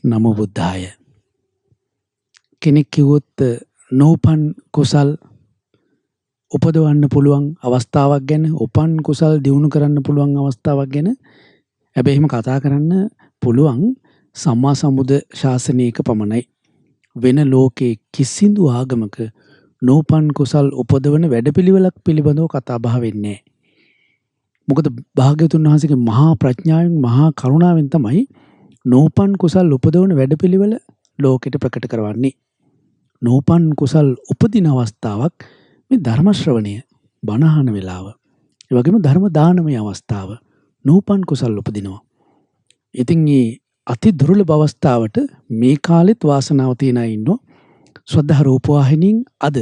නමෝ බුද්ධාය. කෙනෙක් කිව්වොත් නෝපන් කුසල් උපදවන්න පුළුවන් අවස්ථාවක් ගැන, උපන් කුසල් දියුණු කරන්න පුළුවන් අවස්ථාවක් ගැන හැබැයි එහෙම කතා කරන්න පුළුවන් සම්මා සම්බුද්ධ ශාසනයක පමණයි. වෙන ලෝකේ කිසිදු ආගමක නෝපන් කුසල් උපදවන වැඩපිළිවෙලක් පිළිබඳව කතා බහ වෙන්නේ නැහැ. මොකද භාග්‍යවතුන් වහන්සේගේ මහා ප්‍රඥාවෙන් මහා කරුණාවෙන් තමයි නෝපන් කුසල් උපදවන වැඩපිළිවෙල ලෝකෙට ප්‍රකට කරවන්නේ. නෝපන් කුසල් උපදින අවස්ථාවක් මේ ධර්ම ශ්‍රවණය, බණ අහන වෙලාව. ඒ වගේම ධර්ම දානමය අවස්ථාව. නෝපන් කුසල් උපදිනවා. ඉතින් මේ අති දුර්ලභ අවස්ථාවට මේ කාලෙත් වාසනාව තියන අය ඉන්නවා. ශ්‍රද්ධා රූපවාහිනියෙන් අද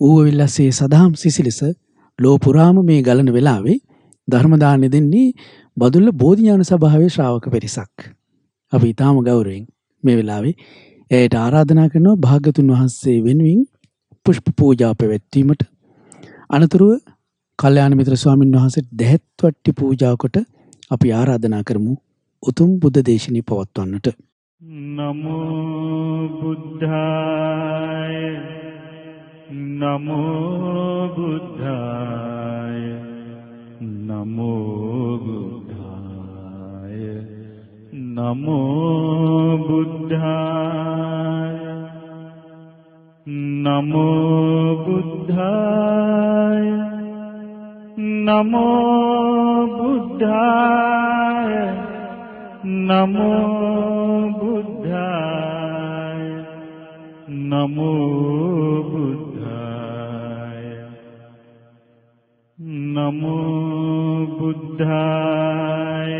ඌවවිල්ලසේ සදහම් සිසිලස ලෝ පුරාම මේ ගලන වෙලාවේ ධර්ම දානෙ දෙන්නේ බදුල්ල බෝධිඥාන සභාවේ ශ්‍රාවක පිරිසක්. අපි ඊටාම ගෞරවයෙන් මේ වෙලාවේ එයට ආරාධනා කරනවා භාග්‍යතුන් වහන්සේ වෙනුවෙන් පුෂ්ප පූජා පැවැත්වීමට. අනතුරුව කල්යාණ මිත්‍ර ස්වාමීන් වහන්සේට දෙහෙත් වට්ටි පූජා කොට අපි ආරාධනා කරමු උතුම් බුද්ධ දේශනාව පවත්වන්නට. නමෝ බුද්ධාය නමෝ බුද්ධාය නමෝ බුද්ධාය නමෝ බුද්ධාය නමෝ බුද්ධාය නමෝ බුද්ධාය නමෝ බුද්ධාය නමෝ බුද්ධාය නමෝ බුද්ධාය.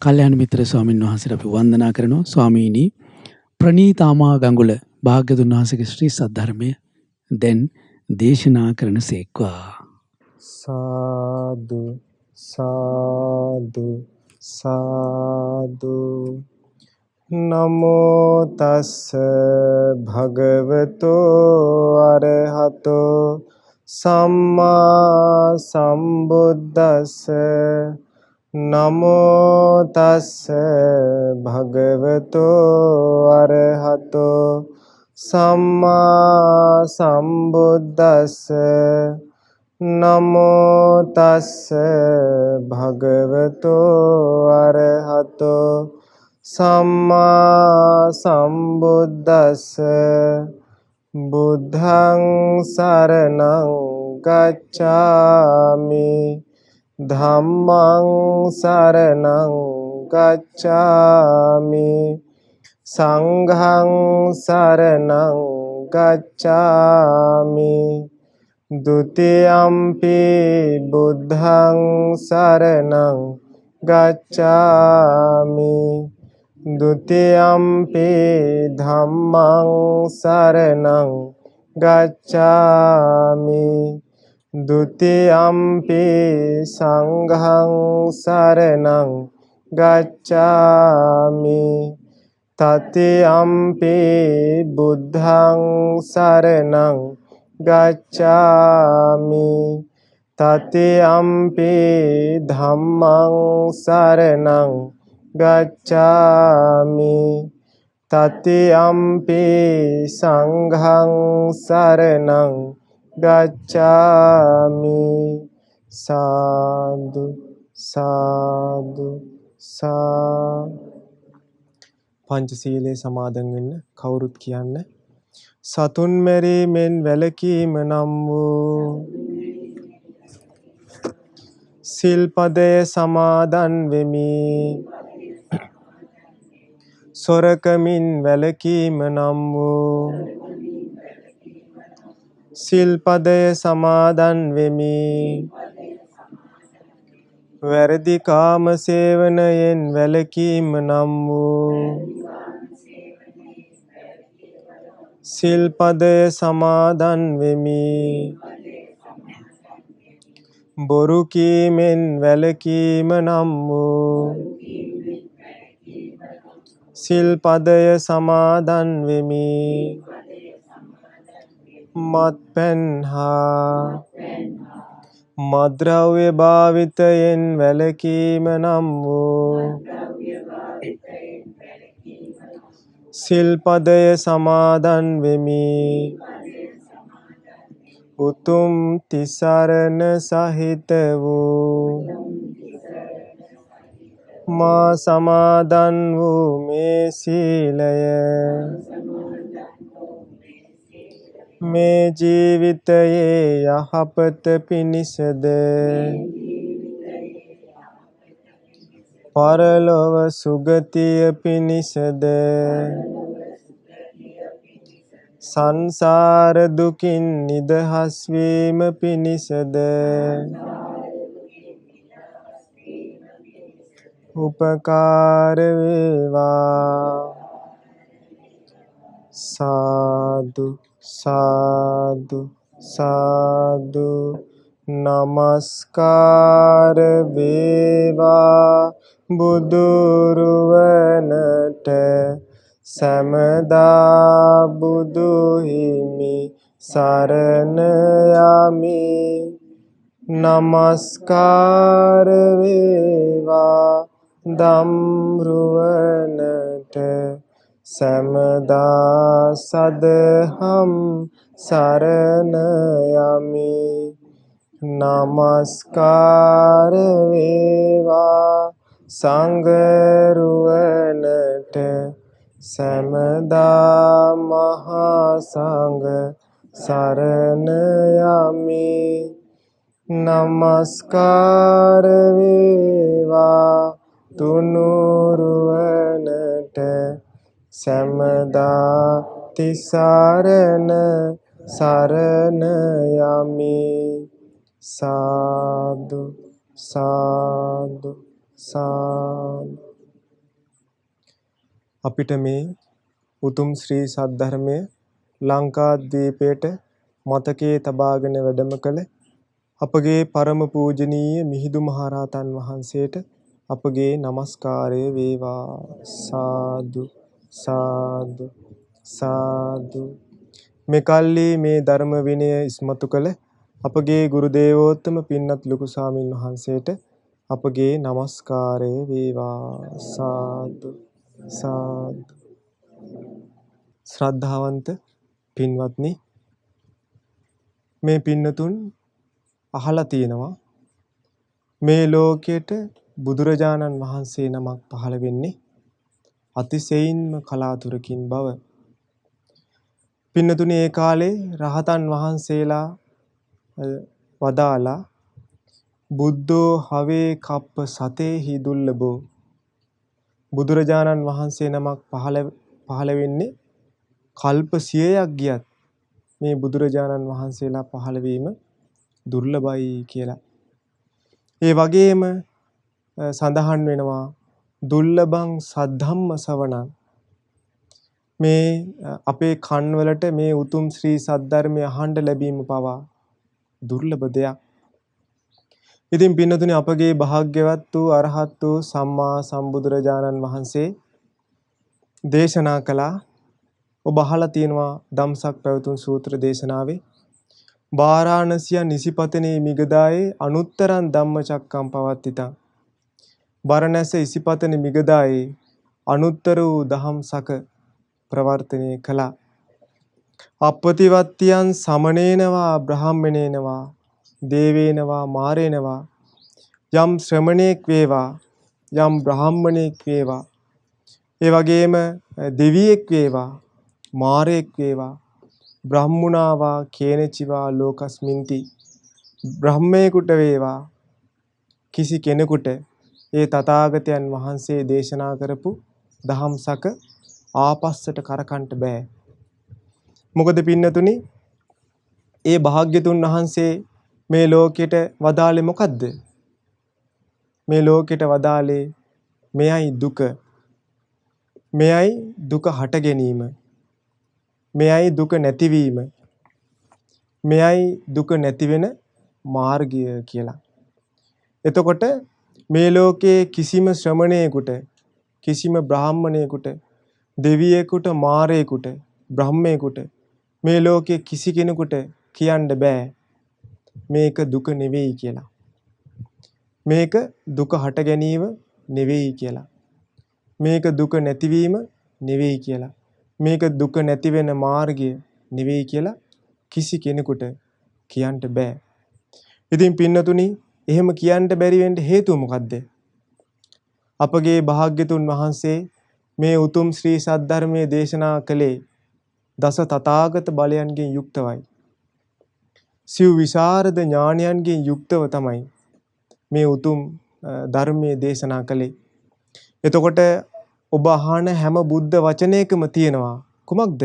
කල්යාණ මිත්‍ර ස්වාමීන් වහන්සේට අපි වන්දනා කරනවා. ස්වාමීනි, ප්‍රණීතාමා ගඟුල භාග්‍යවතුන් වහන්සේගේ ශ්‍රී සද්ධර්මය දැන් දේශනා කරන සේක්වා. සාදු සාදු සාදු. නමෝ තස්ස භගවතෝ අරහතෝ සම්මා සම්බුද්දස්ස. නමෝ තස්ස භගවතෝ අරහතෝ සම්මා සම්බුද්දස්ස. නමෝ තස්ස භගවතෝ අරහතෝ සම්මා සම්බුද්දස්ස. බුද්ධං සරණං ගච්ඡාමි ධම්මං සරණං ගච්ඡාමි සංඝං සරණං ගච්ඡාමි ဒုတိယံ පි බුද්ධං සරණං ගච්ඡාමි ဒုတိယံ පි ධම්මං සරණං ගච්ඡාමි ဒုတိယံ පි සංඝං සරණං ගච්ඡාමි တတိယံ පි බුද්ධං සරණං ගච්ඡාමි တတိယံ පි ධම්මං සරණං ගච්ඡාමි တတိယံ පි සංඝං සරණං ගච්ඡාමි. සාදු සාදු සාදු. පංචශීලයේ සමාදන් වෙන්න කවුරුත් කියන්න. සතුන් මැරීමෙන් වැළකීම නම් වූ සිල්පදය සමාදන් වෙමි. සොරකමින් වැළකීම නම් වූ සිල්පදය සමාදන් වෙමි. වැරදි කාම සේවනයෙන් වැළකීම නම් වූ සිල්පදය සමාදන් වෙමි. බොරු කීමෙන් වැළකීම නම් වූ සිල්පදය සමාදන් වෙමි. මත්පැන් හා මද්‍රව්‍ය භාවිතයෙන් වැළකීම නම් වූ සිල්පදය සමාදන් වෙමි. උතුම් තිසරණ සහිත වූ මා සමාදන් වූ මේ සීලය මේ ජීවිතයේ යහපත පිණිසද පරලොව සුගතිය පිණිසද සංසාර දුකින් නිදහස් වීම පිණිසද උපකාර වේවා. සාදු සාදු සාදු නමස්කාර වේවා බුදුරුවනට සැමදා බුදු හිමි සරණ යමි. නමස්කාර වේවා ධම්රුවනට සැමදා සදහම් සරණ යමි. නමස්කාර වේවා සංඝරුවනට සැමදා මහා සංඝ සරණ යමි. නමස්කාර වේවා තුනුරුවනට සැමදා තිසරණ සරණ යමි. සාදු සාදු සාදු. අපිට මේ උතුම් ශ්‍රී සද්ධර්මය ලංකාද්වීපයට මතකයේ තබාගෙන වැඩම කළ අපගේ පරම පූජනීය මිහිඳු මහරහතන් වහන්සේට අපගේ নমස්කාරය වේවා. සාදු සාදු සාදු. මෙකල්ලි මේ ධර්ම විනය ඉස්මතු කළ අපගේ ගුරු දේවෝත්තම පින්වත් ලොකු ස්වාමින් වහන්සේට අපගේ নমස්කාරය වේවා. සාදු සාදු. ශ්‍රද්ධාවන්ත පින්වත්නි, මේ පින්නතුන් අහලා තියෙනවා මේ ලෝකයට බුදුරජාණන් වහන්සේ නමක් පහළ වෙන්නේ අතිශයින්ම කලාතුරකින් බව. පින්නතුනි, ඒ කාලේ රහතන් වහන්සේලා වදාලා බුද්ධෝ හවේ කප්ප සතේහි දුර්ලභෝ. බුදුරජාණන් වහන්සේ නමක් පහළ වෙන්නේ කල්ප 100ක් ගියත් මේ බුදුරජාණන් වහන්සේලා පහළ වීම දුර්ලභයි කියලා. ඒ වගේම සඳහන් වෙනවා දුර්ලභං සද්ධම්ම සවණං. මේ අපේ කන්වලට මේ උතුම් ශ්‍රී සද්ධර්මය අහන්න ලැබීම පවා දුර්ලභ දෙයක්. ඉතින් පින්නතුනි, අපගේ භාග්‍යවත් වූ අරහත් වූ සම්මා සම්බුදුරජාණන් වහන්සේ දේශනා කළා. ඔබ අහලා තියෙනවා ධම්සක් පැවතුම් සූත්‍ර දේශනාවේ වාරාණසිය නිසිපතනේ මිගදායේ අනුත්තරං ධම්මචක්කම් පවත්තිතං. බරණැස ඉසිපතන මිගදායේ අනුත්තර වූ දහම්සක ප්‍රවර්තනය කළා. අප්පතිවත්තියන් සමනේනවා බ්‍රාහ්මණේනවා දේවේනවා මාරේනවා යම් ශ්‍රමණේක් වේවා යම් බ්‍රාහ්මණේක් වේවා ඒ වගේම දෙවියෙක් වේවා මාරයෙක් වේවා බ්‍රහ්මුණාවා කේනචිවා ලෝකස්මින්ති. බ්‍රහ්මයෙකුට වේවා කිසි කෙනෙකුට ඒ තථාගතයන් වහන්සේ දේශනා කරපු දහම්සක ආපස්සට කරකන්ට බෑ. මොකද පින්නතුනි, ඒ භාග්‍යතුන් වහන්සේ මේ ලෝකෙට වදාළේ මොකද්ද? මේ ලෝකෙට වදාළේ මෙයයි දුක, මෙයයි දුක හට ගැනීම, මෙයයි දුක නැතිවීම, මෙයයි දුක නැති වෙන මාර්ගය කියලා. එතකොට මේ ලෝකයේ කිසිම ශ්‍රමණයෙකුට, කිසිම බ්‍රාහ්මණයෙකුට, දෙවියෙකුට, මාරයෙකුට, බ්‍රහ්මයෙකුට මේ ලෝකයේ කිසි කෙනෙකුට කියන්න බෑ මේක දුක නෙවෙයි කියලා. මේක දුක හට ගැනීම නෙවෙයි කියලා. මේක දුක නැතිවීම නෙවෙයි කියලා. මේක දුක නැති වෙන මාර්ගය නෙවෙයි කියලා කිසි කෙනෙකුට කියන්න බෑ. ඉතින් පින්නතුනි එහෙම කියන්න බැරි වෙන්න හේතුව මොකද්ද? අපගේ භාග්‍යතුන් වහන්සේ මේ උතුම් ශ්‍රී සද්ධර්මයේ දේශනා කළේ දස තථාගත බලයන්ගෙන් යුක්තවයි. සිව් විශාරද ඥානයන්ගෙන් යුක්තව තමයි මේ උතුම් ධර්මයේ දේශනා කළේ. එතකොට ඔබ අහන හැම බුද්ධ වචනයකම තියෙනවා කුමක්ද?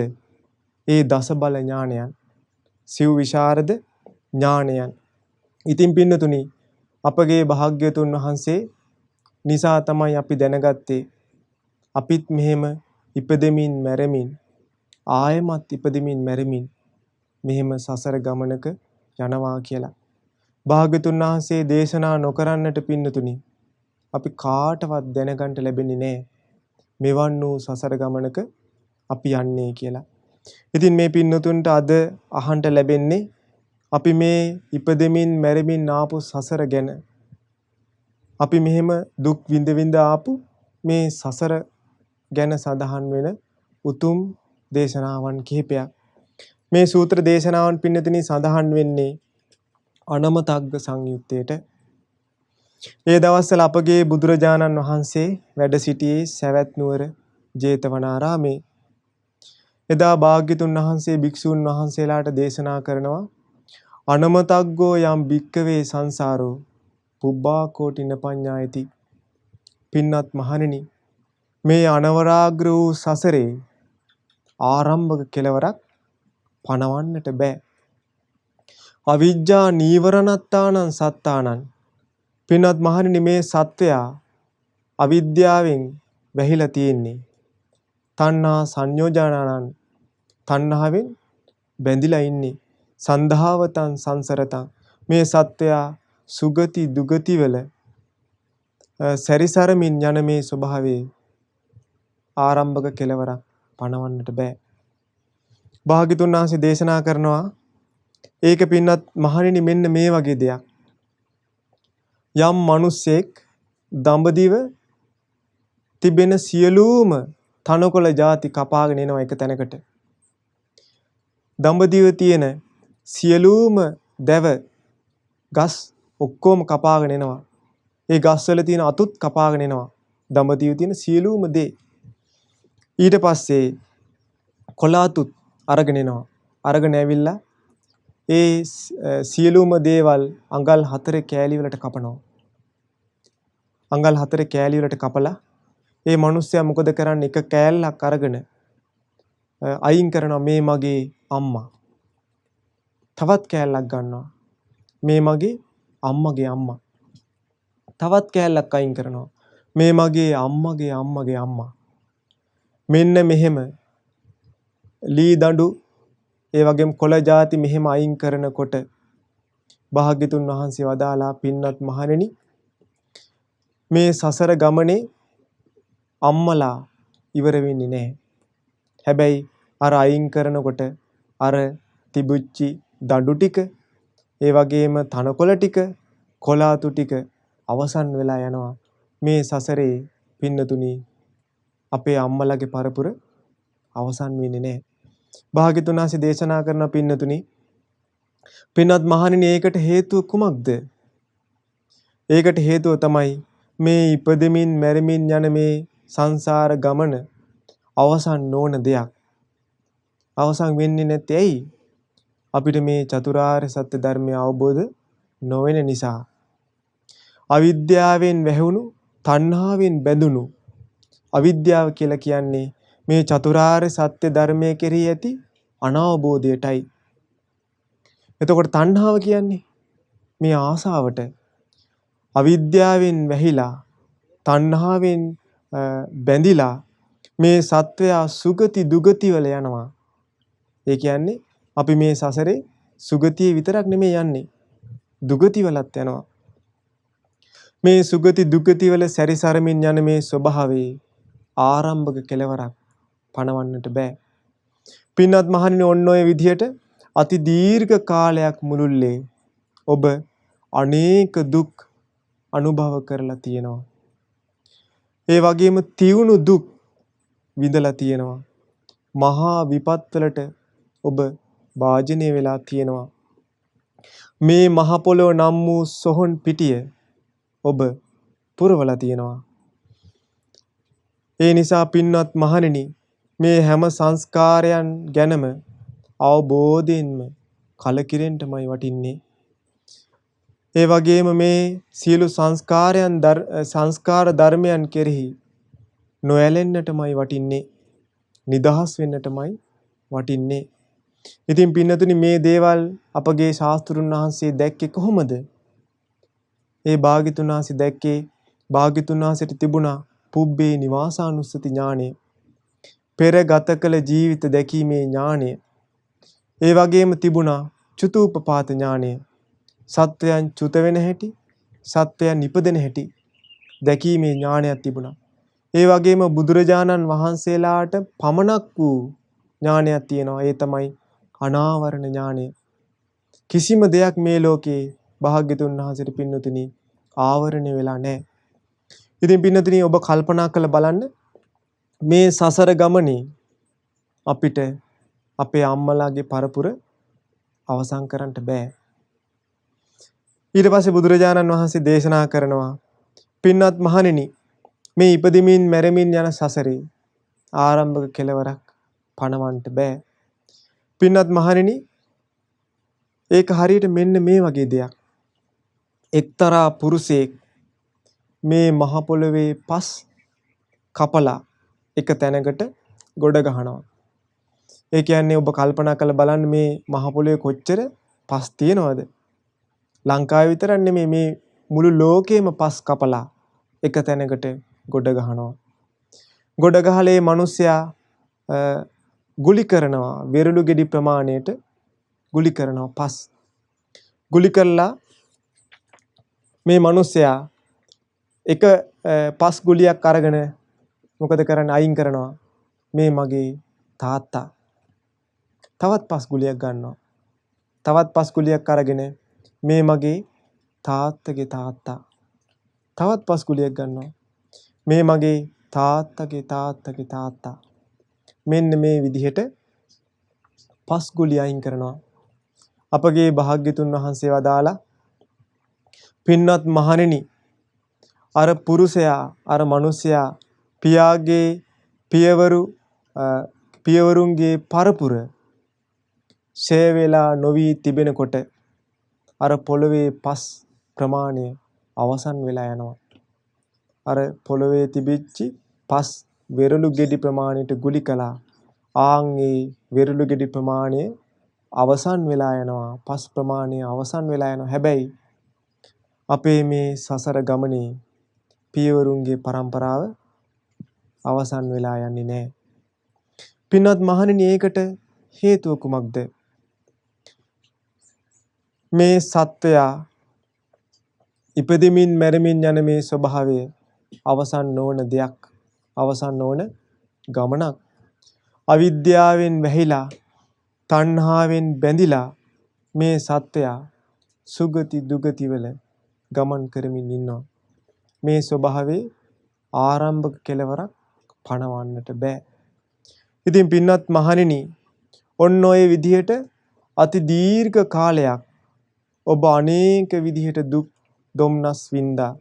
ඒ දස බල ඥානයන්, සිව් විශාරද ඥානයන්. ඉතින් පින්නතුනි අපගේ භාග්‍යතුන් වහන්සේ නිසා තමයි අපි දැනගත්තේ අපිත් මෙහෙම ඉපදෙමින් මැරෙමින් ආයමත් ඉපදෙමින් මැරෙමින් මෙහෙම සසර ගමනක යනවා කියලා. භාග්‍යතුන් වහන්සේ දේශනා නොකරන්නට පින්නතුනි අපි කාටවත් දැනගන්න ලැබෙන්නේ නැහැ මෙවන් වූ සසර ගමනක අපි යන්නේ කියලා. ඉතින් මේ පින්නතුන්ට අද අහන්න ලැබෙන්නේ අපි මේ ඉපදෙමින් මැරෙමින් ආපු සසර ගැන. අපි මෙහෙම දුක් විඳ විඳ ආපු මේ සසර ගැන සඳහන් වෙන උතුම් දේශනාවන් කිහිපයක්. මේ සූත්‍ර දේශනාවන් පින්නතුනි සඳහන් වෙන්නේ අනමතග්ග සංයුත්තේට. ඒ දවස්වල අපගේ බුදුරජාණන් වහන්සේ වැඩ සිටියේ සවැත් නුවර ජේතවනාරාමේ. එදා භාග්‍යතුන් වහන්සේ භික්ෂූන් වහන්සේලාට දේශනා කරනවා අනමතග්ගෝ යම් භික්කවේ සංසාරෝ පුබ්බා කෝටින පඤ්ඤායති. පින්නත් මහණෙනි මේ අනවරාග්‍ර වූ සසරේ ආරම්භක කෙලවරක් පණවන්නට බෑ. අවිජ්ජා නීවරණත්තානං සත්තානං. පින්නත් මහණෙනි මේ සත්වයා අවිද්‍යාවෙන් වැහිලා තියෙන්නේ. තණ්හා සංයෝජනානං තණ්හාවෙන් බැඳිලා ඉන්නේ. සන්ධාවතං සංසරතං. මේ සත්වයා සුගති දුගති වල සැරිසරමින් යන මේ ස්වභාවයේ ආරම්භක කෙලවරක් පණවන්නට බෑ. භාග්‍යතුන් වහන්සේ දේශනා කරනවා ඒක පින්නත් මහණෙනි මෙන්න මේ වගේ දෙයක්. යම් මිනිසෙක් දඹදිව තිබෙන සියලුම තනකොළ ಜಾති කපාගෙන එනවා එක තැනකට. දඹදිව තියෙන සියලුම දැව ගස් ඔක්කොම කපාගෙන එනවා. ඒ ගස්වල තියෙන අතුත් කපාගෙන එනවා. දඹදිව තියෙන සියලුම දේ. ඊට පස්සේ කොළ අතුත් අරගෙන එනවා. අරගෙන ඇවිල්ලා ඒ සියලුම දේවල් අඟල් 4 කෑලි වලට කපනවා. අඟල් 4 කෑලි වලට කපලා ඒ මිනිස්සයා මොකද කරන්නේ? එක කෑල්ලක් අරගෙන අයින් කරනවා මේ මගේ අම්මා. තවත් කෑල්ලක් ගන්නවා. මේ මගේ අම්මගේ අම්මා. තවත් කෑල්ලක් අයින් කරනවා. මේ මගේ අම්මගේ අම්මගේ අම්මා. මෙන්න මෙහෙම ලී දඬු ඒ වගේම කොළ ಜಾති මෙහෙම අයින් කරනකොට භාග්‍යතුන් වහන්සේ වදාලා පින්නත් මහණෙනි මේ සසර ගමනේ අම්මලා ඉවර වෙන්නේ නැහැ. හැබැයි අර අයින් කරනකොට අර තිබුච්චි දඬු ටික ඒ වගේම තනකොළ ටික කොළාතු ටික අවසන් වෙලා යනවා. මේ සසරේ පින්නතුනි අපේ අම්මලාගේ පරපුර අවසන් වෙන්නේ නැහැ. භාග්‍යතුන් වහන්සේ දේශනා කරන පින්නතුනි පින්නත් මහණෙනි ඒකට හේතුව කුමක්ද? ඒකට හේතුව තමයි මේ ඉපදෙමින් මැරෙමින් යන මේ සංසාර ගමන අවසන් නොවන දෙයක්. අවසන් වෙන්නේ නැත්තේ ඇයි? අපිට මේ චතුරාර්ය සත්‍ය ධර්මය අවබෝධ නොවන නිසා. අවිද්‍යාවෙන් වැහුණු තණ්හාවෙන් බැඳුණු අවිද්‍යාව කියලා කියන්නේ මේ චතුරාර්ය සත්‍ය ධර්මයේ කෙරෙහි ඇති අනවබෝධයටයි. එතකොට තණ්හාව කියන්නේ මේ ආසාවට. අවිද්‍යාවෙන් වැහිලා තණ්හාවෙන් බැඳිලා මේ සත්වයා සුගති දුගති වල යනවා. ඒ කියන්නේ අපි මේ සසරේ සුගතිය විතරක් නෙමෙයි යන්නේ. දුගති වලත් යනවා. මේ සුගති දුගති වල සැරිසරමින් යන මේ ස්වභාවයේ ආරම්භක කෙලවරක් පණවන්නට බෑ. පින්නත් මහණෙනි ඔන්න ඔය විදිහට අති දීර්ඝ කාලයක් මුළුල්ලේ ඔබ අනේක දුක් අනුභව කරලා තියෙනවා. ඒ වගේම තියුණු දුක් විඳලා තියෙනවා. මහා විපත්වලට ඔබ භාජනය වෙලා තියෙනවා. මේ මහ පොළොව නම් වූ සොහොන් පිටිය ඔබ පුරවලා තියෙනවා. ඒ නිසා පින්වත් මහණෙනි, මේ හැම සංස්කාරයන් ගැනම අවබෝධයෙන්ම කලකිරෙන්නමයි වටින්නේ. ඒ වගේම මේ සියලු සංස්කාර ධර්මයන් කෙරෙහි නොඇලෙන්නටමයි වටින්නේ. නිදහස් වෙන්නටමයි වටින්නේ. ඉතින් පින්නතුනි, මේ දේවල් අපගේ ශාස්ත්‍රුන් වහන්සේ දැක්කේ කොහොමද? ඒ භාග්‍යතුන් වහන්සේ දැක්කේ භාග්‍යතුන් වහන්සේට තිබුණා පුබ්බේ නිවාසානුස්සති ඥානය. පෙර ගත කළ ජීවිත දැකීමේ ඥානය. ඒ වගේම තිබුණා චුතූපපාත ඥානය. සත්වයන් චුත වෙන හැටි, සත්වයන් නිපදෙන හැටි දැකීමේ ඥානයක් තිබුණා. ඒ වගේම බුදුරජාණන් වහන්සේලාට පමණක් වූ ඥානයක් තියෙනවා. ඒ තමයි අනාවරණ ඥානය. කිසිම දෙයක් මේ ලෝකේ භාග්‍යතුන් වහන්සේට පින්නතුනි ආවරණය වෙලා නැහැ. ඉතින් පින්නතුනි, ඔබ කල්පනා කරලා බලන්න, මේ සසර ගමනේ අපිට අපේ අම්මලාගේ පරපුර අවසන් කරන්න බෑ. ඊට පස්සේ බුදුරජාණන් වහන්සේ දේශනා කරනවා, පින්වත් මහණෙනි, මේ ඉපදෙමින් මැරෙමින් යන සසරේ ආරම්භක කෙලවරක් පණවන්න බෑ. පින්වත් මහණෙනි, ඒක හරියට මෙන්න මේ වගේ දෙයක්. එක්තරා පුරුෂයෙක් මේ මහ පොළවේ පස් කපලා එක තැනකට ගොඩ ගහනවා. ඒ කියන්නේ ඔබ කල්පනා කරලා බලන්න, මේ මහ පොළවේ කොච්චර පස් තියෙනවද? ලංකාවේ විතරක් නෙමෙයි, මේ මුළු ලෝකෙම පස් කපලා එක තැනකට ගොඩ ගහනවා. ගොඩ ගහලා මේ මිනිස්සයා ගුලි කරනවා. වෙරළු ගෙඩි ප්‍රමාණයට ගුලි කරනවා. පස් ගුලි කරලා මේ මිනිස්සයා එක පස් ගුලියක් අරගෙන මොකද කරන්නේ? අයින් කරනවා. මේ මගේ තාත්තා. තවත් පස් ගුලියක් ගන්නවා. තවත් පස් ගුලියක් අරගෙන මේ මගේ තාත්තගේ තාත්තා. තවත් පස් ගුලියක් ගන්නවා. මේ මගේ තාත්තගේ තාත්තගේ තාත්තා. මෙන්න මේ විදිහට පස් ගුලිය අයින් කරනවා. අපගේ භාග්‍යතුන් වහන්සේ වදාලා, පින්වත් මහණෙනි, අර පුරුෂයා, අර මිනිසයා පියාගේ පියවරුන්ගේ පරපුර ෂේ වෙලා නොවි තිබෙනකොට අර පොළවේ පස් ප්‍රමාණය අවසන් වෙලා යනවා. අර පොළවේ තිබිච්ච පස් වෙරළු ගෙඩි ප්‍රමාණයට ගුලි කළා. ආන්ගේ වෙරළු ගෙඩි ප්‍රමාණය අවසන් වෙලා යනවා. පස් ප්‍රමාණය අවසන් වෙලා යනවා. හැබැයි අපේ මේ සසර ගමනේ පියවරුන්ගේ પરම්පරාව අවසන් වෙලා යන්නේ නැහැ. පින්වත් මහණෙනි, ඒකට හේතුව කුමක්ද? මේ සත්වයා ඉපදෙමින් මැරෙමින් යන මේ ස්වභාවය අවසන් නොවන දෙයක්, අවසන් නොවන ගමනක්. අවිද්‍යාවෙන් වැහිලා, තණ්හාවෙන් බැඳිලා මේ සත්වයා සුගති දුගති වල ගමන් කරමින් ඉන්නවා. මේ ස්වභාවයේ ආරම්භක කෙලවරක් පණවන්නට බෑ. ඉතින් පින්වත් මහණෙනි, ඔන්න ඔය විදිහට අති දීර්ඝ කාලයක් ඔබ අනේක විදිහට දුක් දුම්නස් වින්දා.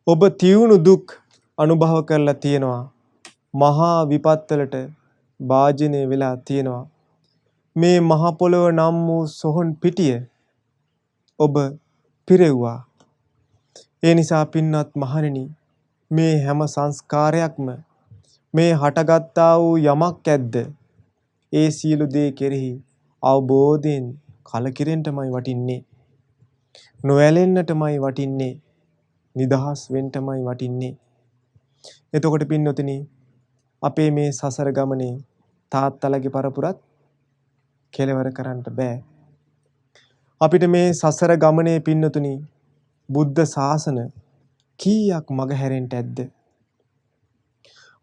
ඔබ තියුණු දුක් අනුභව කරලා තියෙනවා. මහා විපත්වලට භාජනය වෙලා තියෙනවා. මේ මහ පොළොව නම් වූ සොහොන් පිටිය ඔබ පිරෙව්වා. ඒ නිසා පින්වත් මහණෙනි, මේ හැම සංස්කාරයක්ම මේ හටගත්තා වූ යමක් ඇද්ද, ඒ සියලු දේ කෙරෙහි අවබෝධයෙන් කලකිරෙන්නටමයි වටින්නේ. නොඇලෙන්නටමයි වටින්නේ. නිදහස් වෙන්නටමයි වටින්නේ. එතකොට පින්නොතිනි, අපේ මේ සසර ගමනේ තාත්තලගේ පරපුරත් කෙලවර කරන්න බෑ. අපිට මේ සසර ගමනේ පින්නතුනි බුද්ධ ශාසන කීයක් මග හැරෙන්න ඇද්ද?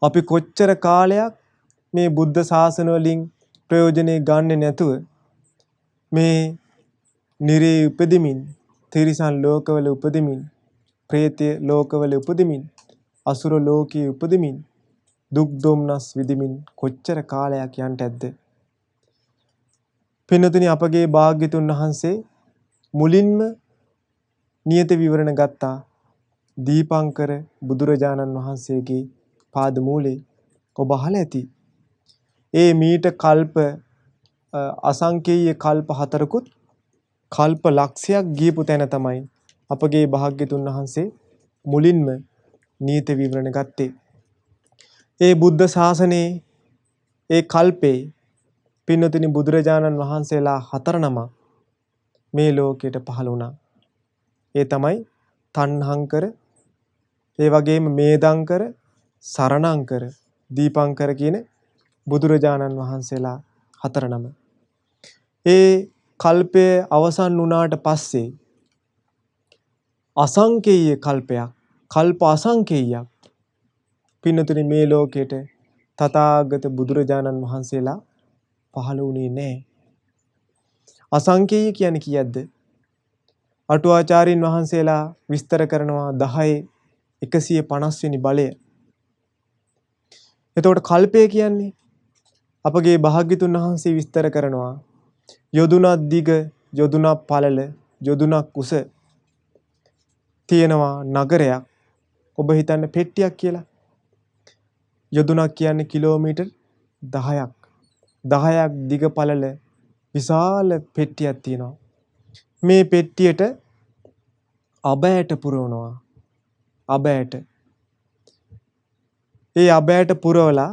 අපි කොච්චර කාලයක් මේ බුද්ධ ශාසන වලින් ප්‍රයෝජනෙ ගන්නෙ නැතුව මේ නිරේ උපදිමින්, තිරිසන් ලෝකවල උපදිමින්, പ്രേත ලෝකවල උපදිමින්, අසුර ලෝකයේ උපදිමින් දුක් දුම්නස් විඳිමින් කොච්චර කාලයක් යන්ට ඇද්ද? පින්නතුනි අපගේ භාග්‍යතුන් වහන්සේ මුලින්ම නියත විවරණ ගත්තා දීපංකර බුදුරජාණන් වහන්සේගේ පාද මූලේ. ඔබ අහලා ඇති. ඒ මීට කල්ප අසංකේය කල්ප 4කුත් කල්ප ලක්ෂයක් ගියපු තැන තමයි අපගේ භාග්‍යතුන් වහන්සේ මුලින්ම නියත විවරණ ගත්තේ. ඒ බුද්ධ ශාසනයේ ඒ කල්පේ පින්නතුනි බුදුරජාණන් වහන්සේලා 4 නමක් මේ ලෝකයට පහළ වුණා. ඒ තමයි තණ්හංකර, ඒ වගේම මේදංකර, සරණංකර, දීපංකර කියන බුදුරජාණන් වහන්සේලා 4 නම. ඒ කල්පය අවසන් වුණාට පස්සේ අසංකේය කල්පයක්, කල්ප අසංකේයයක් පින්නතුනි මේ ලෝකයට තථාගත බුදුරජාණන් වහන්සේලා පහළ වුණේ නැහැ. අසංකේය කියන්නේ කීයක්ද? අටුවාචාරින් වහන්සේලා විස්තර කරනවා 10 150 වෙනි බලය. එතකොට කල්පය කියන්නේ අපගේ භාග්‍යතුන් වහන්සේ විස්තර කරනවා යොදුනක් දිග, යොදුනක් පළල, යොදුනක් උස තියෙනවා නගරයක්. ඔබ හිතන්න පෙට්ටියක් කියලා. යොදුනක් කියන්නේ කිලෝමීටර් 10ක්. 10ක් දිග පළල විශාල පෙට්ටියක් තියෙනවා. මේ පෙට්ටියට අබෑට පුරවනවා. අබෑට. ඒ අබෑට පුරවලා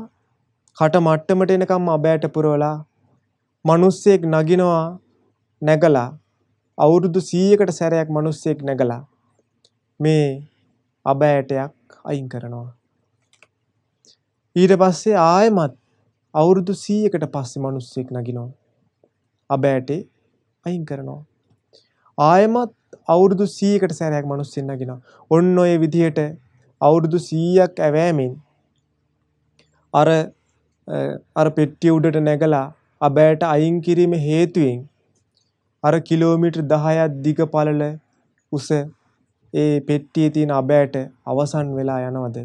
කට මට්ටමට එනකම් අබෑට පුරවලා මිනිස්සෙක් නගිනවා. නැගලා අවුරුදු 100කට සැරයක් මිනිස්සෙක් නැගලා මේ අබෑටයක් අයින් කරනවා. ඊට පස්සේ ආයෙමත් අවුරුදු 100කට පස්සේ මිනිස්සෙක් නගිනවා. අබෑටේ අයින් කරනවා. ආයෙමත් අවුරුදු 100කට සැරයක් මිනිස්සෙක් නගිනවා. ඔන්න ඔය විදිහට අවුරුදු 100ක් ඇවෑමෙන් අර පෙට්ටිය උඩට නැගලා අබෑට අයින් කිරීම හේතුවෙන් අර කිලෝමීටර් 10ක් දිග පළල උස ඒ පෙට්ටියේ තියෙන අබෑට අවසන් වෙලා යනවද?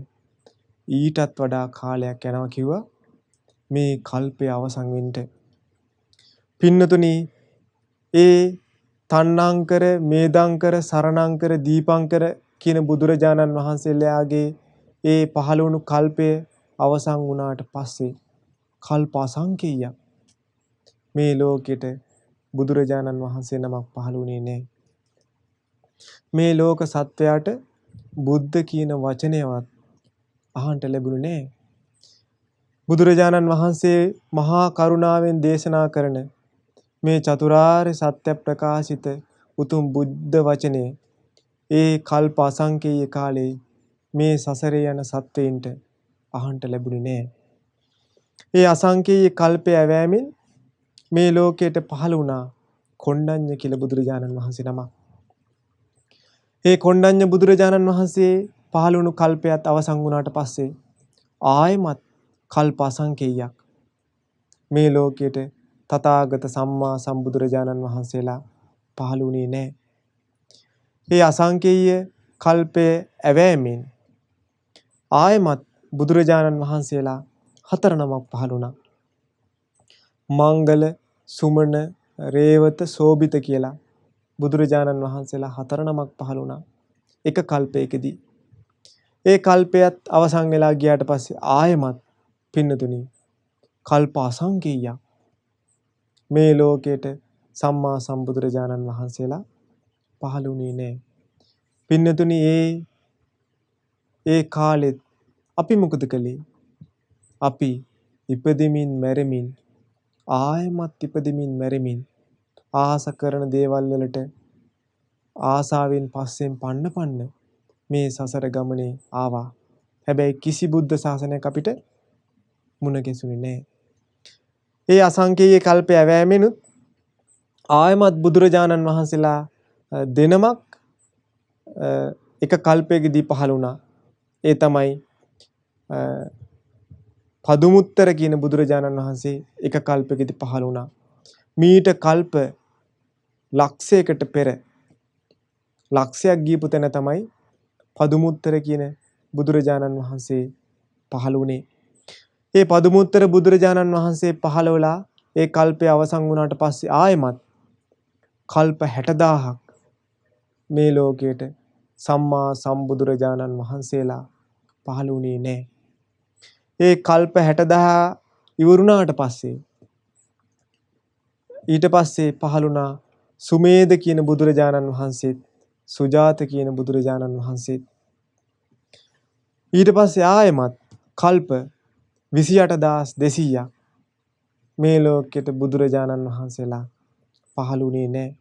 ඊටත් වඩා කාලයක් යනවා කිව්වා මේ කල්පය අවසන් වෙන්න. පින්නතුනි ඒ තණ්හාංකර, මේදංකර, සරණංකර, දීපංකර කියන බුදුරජාණන් වහන්සේලාගේ ඒ පහළ වුණු කල්පය අවසන් වුණාට පස්සේ කල්ප අසංකේයයක් මේ ලෝකෙට බුදුරජාණන් වහන්සේ නමක් පහළ වුණේ නැහැ. මේ ලෝක සත්වයාට බුද්ධ කියන වචනයවත් අහන්න ලැබුණේ නැහැ. බුදුරජාණන් වහන්සේ මහා කරුණාවෙන් දේශනා කරන මේ චතුරාර්ය සත්‍ය ප්‍රකාශිත උතුම් බුද්ධ වචනය ඒ කල්ප අසංකේය කාලේ මේ සසරේ යන සත්වයින්ට අහන්න ලැබුණේ නැහැ. ඒ අසංකේය කල්පය ඇවෑමෙන් මේ ලෝකයට පහළ වුණා කොණ්ඩඤ්ඤ කියලා බුදුරජාණන් වහන්සේ නමක්. ඒ කොණ්ඩඤ්ඤ බුදුරජාණන් වහන්සේ පහළ වුණු කල්පයත් අවසන් වුණාට පස්සේ ආයෙමත් කල්ප අසංකේයයක් මේ ලෝකයට තථාගත සම්මා සම්බුදුරජාණන් වහන්සේලා පහළ වුණේ නැහැ. ඒ අසංකේය කල්පය ඇවෑමෙන් ආයෙමත් බුදුරජාණන් වහන්සේලා 4 නමක් පහළ වුණා. මංගල, සුමන, රේවත, සෝබිත කියලා බුදුරජාණන් වහන්සේලා 4 නමක් පහළ වුණා එක කල්පයකදී. ඒ කල්පයත් අවසන් වෙලා ගියාට පස්සේ ආයෙමත් පින්නතුනි කල්ප අසංකේයයක් මේ ලෝකයට සම්මා සම්බුදුරජාණන් වහන්සේලා පහළ වුණේ නැහැ. පින්නතුනි ඒ කාලෙත් අපි මොකද කළේ? අපි ඉපදෙමින් මැරෙමින් ආයෙමත් ඉපදෙමින් මැරෙමින් ආස කරන දේවල් වලට ආසාවෙන් පස්සෙන් පන්න මේ සසර ගමනේ ආවා. හැබැයි කිසි බුද්ධ ශාසනයක් අපිට මුණ ගැසුනේ නැහැ. ඒ අසංකේය කල්පය ඇවෑමෙනුත් ආයමත් බුදුරජාණන් වහන්සේලා දෙනමක් එක කල්පයකදී පහළ වුණා. ඒ තමයි පදුමුත්තර කියන බුදුරජාණන් වහන්සේ එක කල්පයකදී පහළ වුණා. මීට කල්ප ලක්ෂයකට පෙර ලක්ෂයක් ගියපු තැන තමයි පදුමුත්තර කියන බුදුරජාණන් වහන්සේ පහළ වුණේ. ඒ පදුමුත්තර බුදුරජාණන් වහන්සේ පහළ වෙලා ඒ කල්පය අවසන් වුණාට පස්සේ ආයෙමත් කල්ප 60000ක් මේ ලෝකයට සම්මා සම්බුදුරජාණන් වහන්සේලා පහළ වුණේ නැහැ. ඒ කල්ප 60000 ඉවරුණාට පස්සේ ඊට පස්සේ පහළ වුණා සුමේද කියන බුදුරජාණන් වහන්සේත් සුජාත කියන බුදුරජාණන් වහන්සේත්. ඊට පස්සේ ආයෙමත් කල්ප 28200ක් මේ ලෝකෙට බුදුරජාණන් වහන්සේලා පහළ වුණේ නැහැ.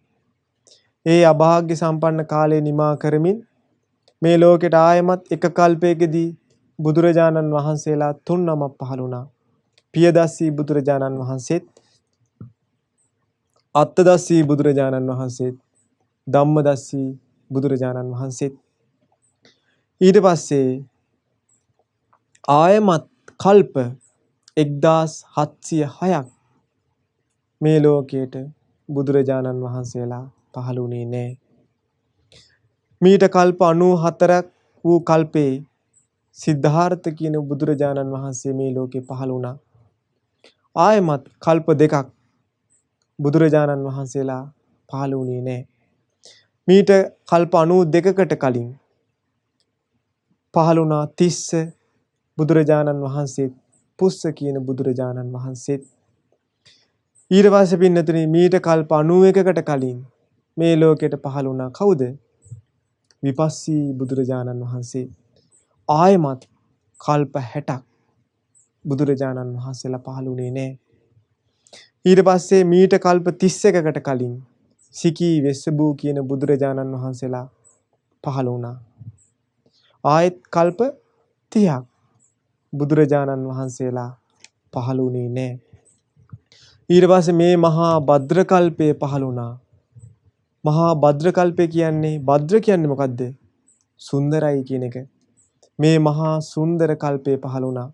ඒ අභාග්‍ය සම්පන්න කාලේ නිමා කරමින් මේ ලෝකෙට ආයෙමත් එක කල්පයකදී බුදුරජාණන් වහන්සේලා 3 නමක් පහළ වුණා. පියදස්සී බුදුරජාණන් වහන්සේත්, අත්තදස්සී බුදුරජාණන් වහන්සේත්, ධම්මදස්සී බුදුරජාණන් වහන්සේත්. ඊට පස්සේ ආයෙමත් කල්ප 1706ක් මේ ලෝකයට බුදුරජාණන් වහන්සේලා පහළ වුණේ නැහැ. මීට කල්ප 94ක් වූ කල්පේ සිද්ධාර්ථ කියන බුදුරජාණන් වහන්සේ මේ ලෝකේ පහළ වුණා. ආයෙමත් කල්ප 2ක් බුදුරජාණන් වහන්සේලා පහළ වුණේ නැහැ. මීට කල්ප 92කට කලින් පහළ වුණා තිස්ස බුදුරජාණන් වහන්සේත්, පුස්ස කියන බුදුරජාණන් වහන්සේත්. ඊට පස්සේ පින්නතුනි මීට කල්ප 91කට කලින් මේ ලෝකෙට පහළ වුණා කවුද? විපස්සී බුදුරජාණන් වහන්සේ. ආයෙමත් කල්ප 60ක් බුදුරජාණන් වහන්සේලා පහළ වුණේ නැහැ. ඊට පස්සේ මීට කල්ප 31කට කලින් සිකී වෙස්සබූ කියන බුදුරජාණන් වහන්සේලා පහළ වුණා. ආයෙත් කල්ප 30ක් බුදුරජාණන් වහන්සේලා පහළ වුණේ නැහැ. ඊට පස්සේ මේ මහා භද්‍ර කල්පය පහළ වුණා. මහා භද්‍ර කල්පය කියන්නේ, භද්‍ර කියන්නේ මොකද්ද? සුන්දරයි කියන එක. මේ මහා සුන්දර කල්පය පහළ වුණා.